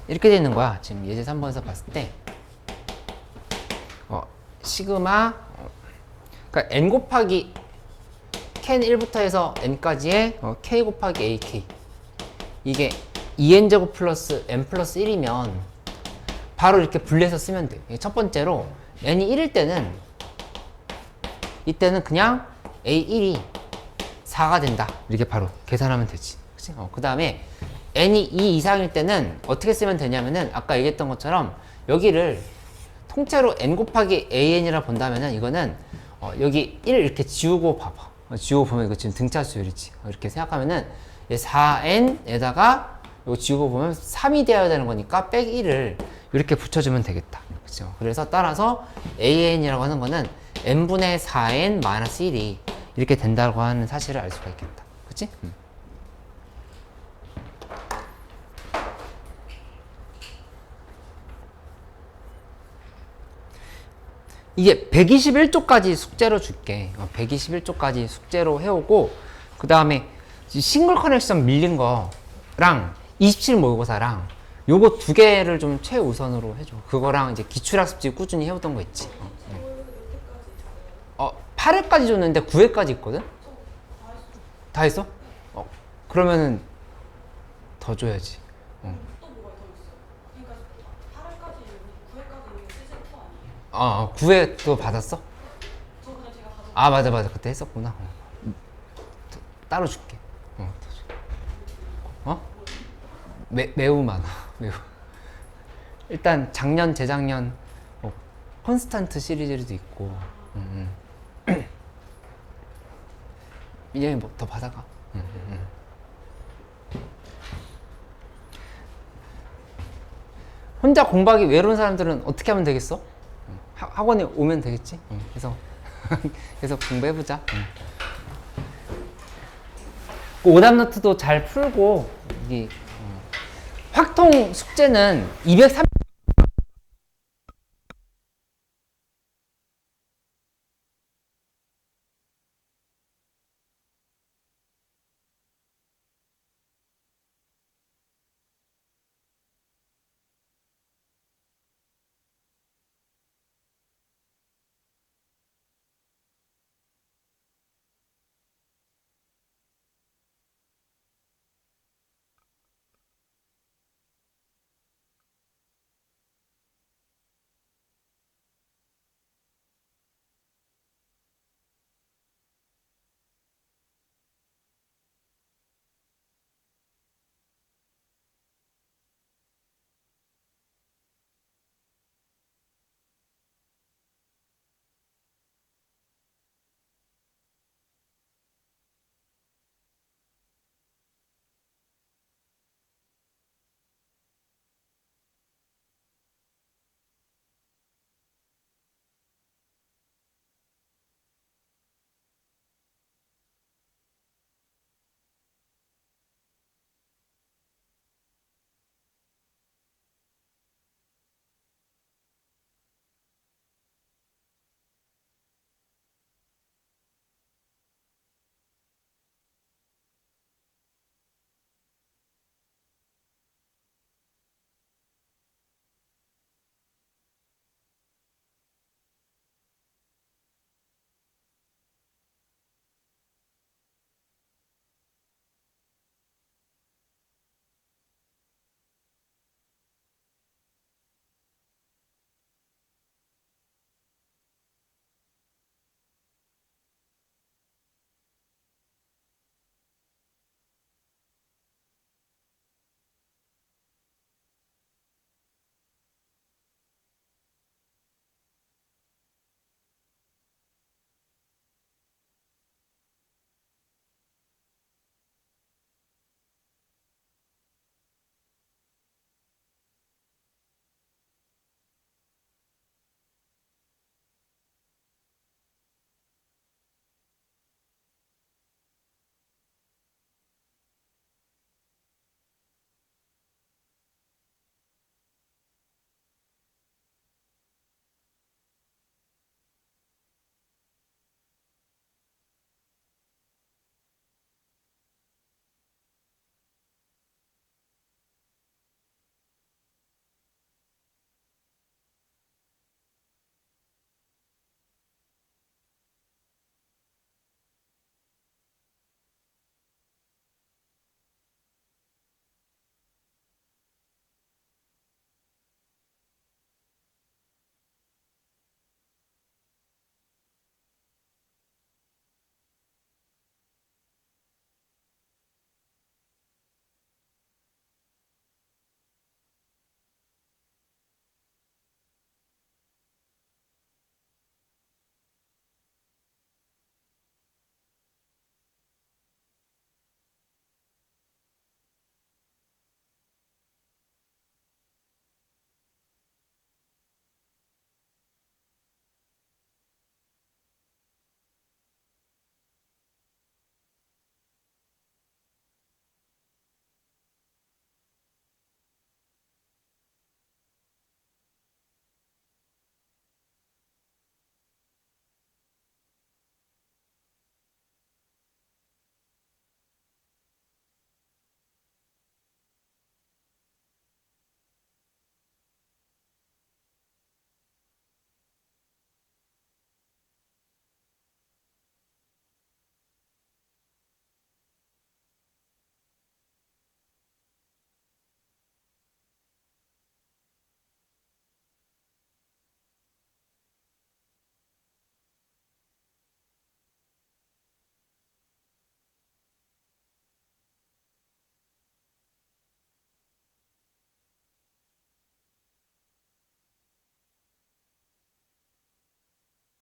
이렇게 되는 거야. 지금 예제 3번에서 봤을 때 시그마 그러니까 n 곱하기 ken 1부터 해서 n까지의 k 곱하기 ak 이게 2n제곱 플러스 n 플러스 1이면 바로 이렇게 분리해서 쓰면 돼. 첫 번째로 n이 1일 때는 이때는 그냥 a1이 4가 된다. 이렇게 바로 계산하면 되지. 그치? 그 다음에 n이 2 이상일 때는 어떻게 쓰면 되냐면은 아까 얘기했던 것처럼 여기를 통째로 n 곱하기 an이라 본다면은 이거는 여기 1 이렇게 지우고 봐봐. 지우고 보면 이거 지금 등차 수열이지. 이렇게 생각하면은 4n에다가 이거 지우고 보면 3이 되어야 되는 거니까 백 1을 이렇게 붙여주면 되겠다. 그렇죠? 그래서 따라서 AN이라고 하는 거는 n분의 4n 마이너스 1이 이렇게 된다고 하는 사실을 알 수가 있겠다. 그치? 이게 121쪽까지 숙제로 줄게. 121쪽까지 숙제로 해오고 그 다음에 싱글 커넥션 밀린 거랑 27 모의고사랑 요거 두 개를 좀 최우선으로 해줘. 그거랑 이제 기출학습지 꾸준히 해오던 거 있지. 8회까지 줬는데 9회까지 있거든? 다 했어? 그러면은 더 줘야지. 또 뭐가 더 있어요? 그러니까 8회까지 9회까지 시즌 2 아니에요? 9회도 받았어? 저 그냥 제가 가져. 맞아. 그때 했었구나. 따로 줄게. 더 줄게. 매우 많아. 매우. 일단 작년, 재작년 콘스탄트 시리즈도 있고. 이제 뭐 더 받아가. 혼자 공부하기 외로운 사람들은 어떻게 하면 되겠어? 학원에 오면 되겠지? 그래서 공부해보자. 오답노트도 잘 풀고, 확통 숙제는 230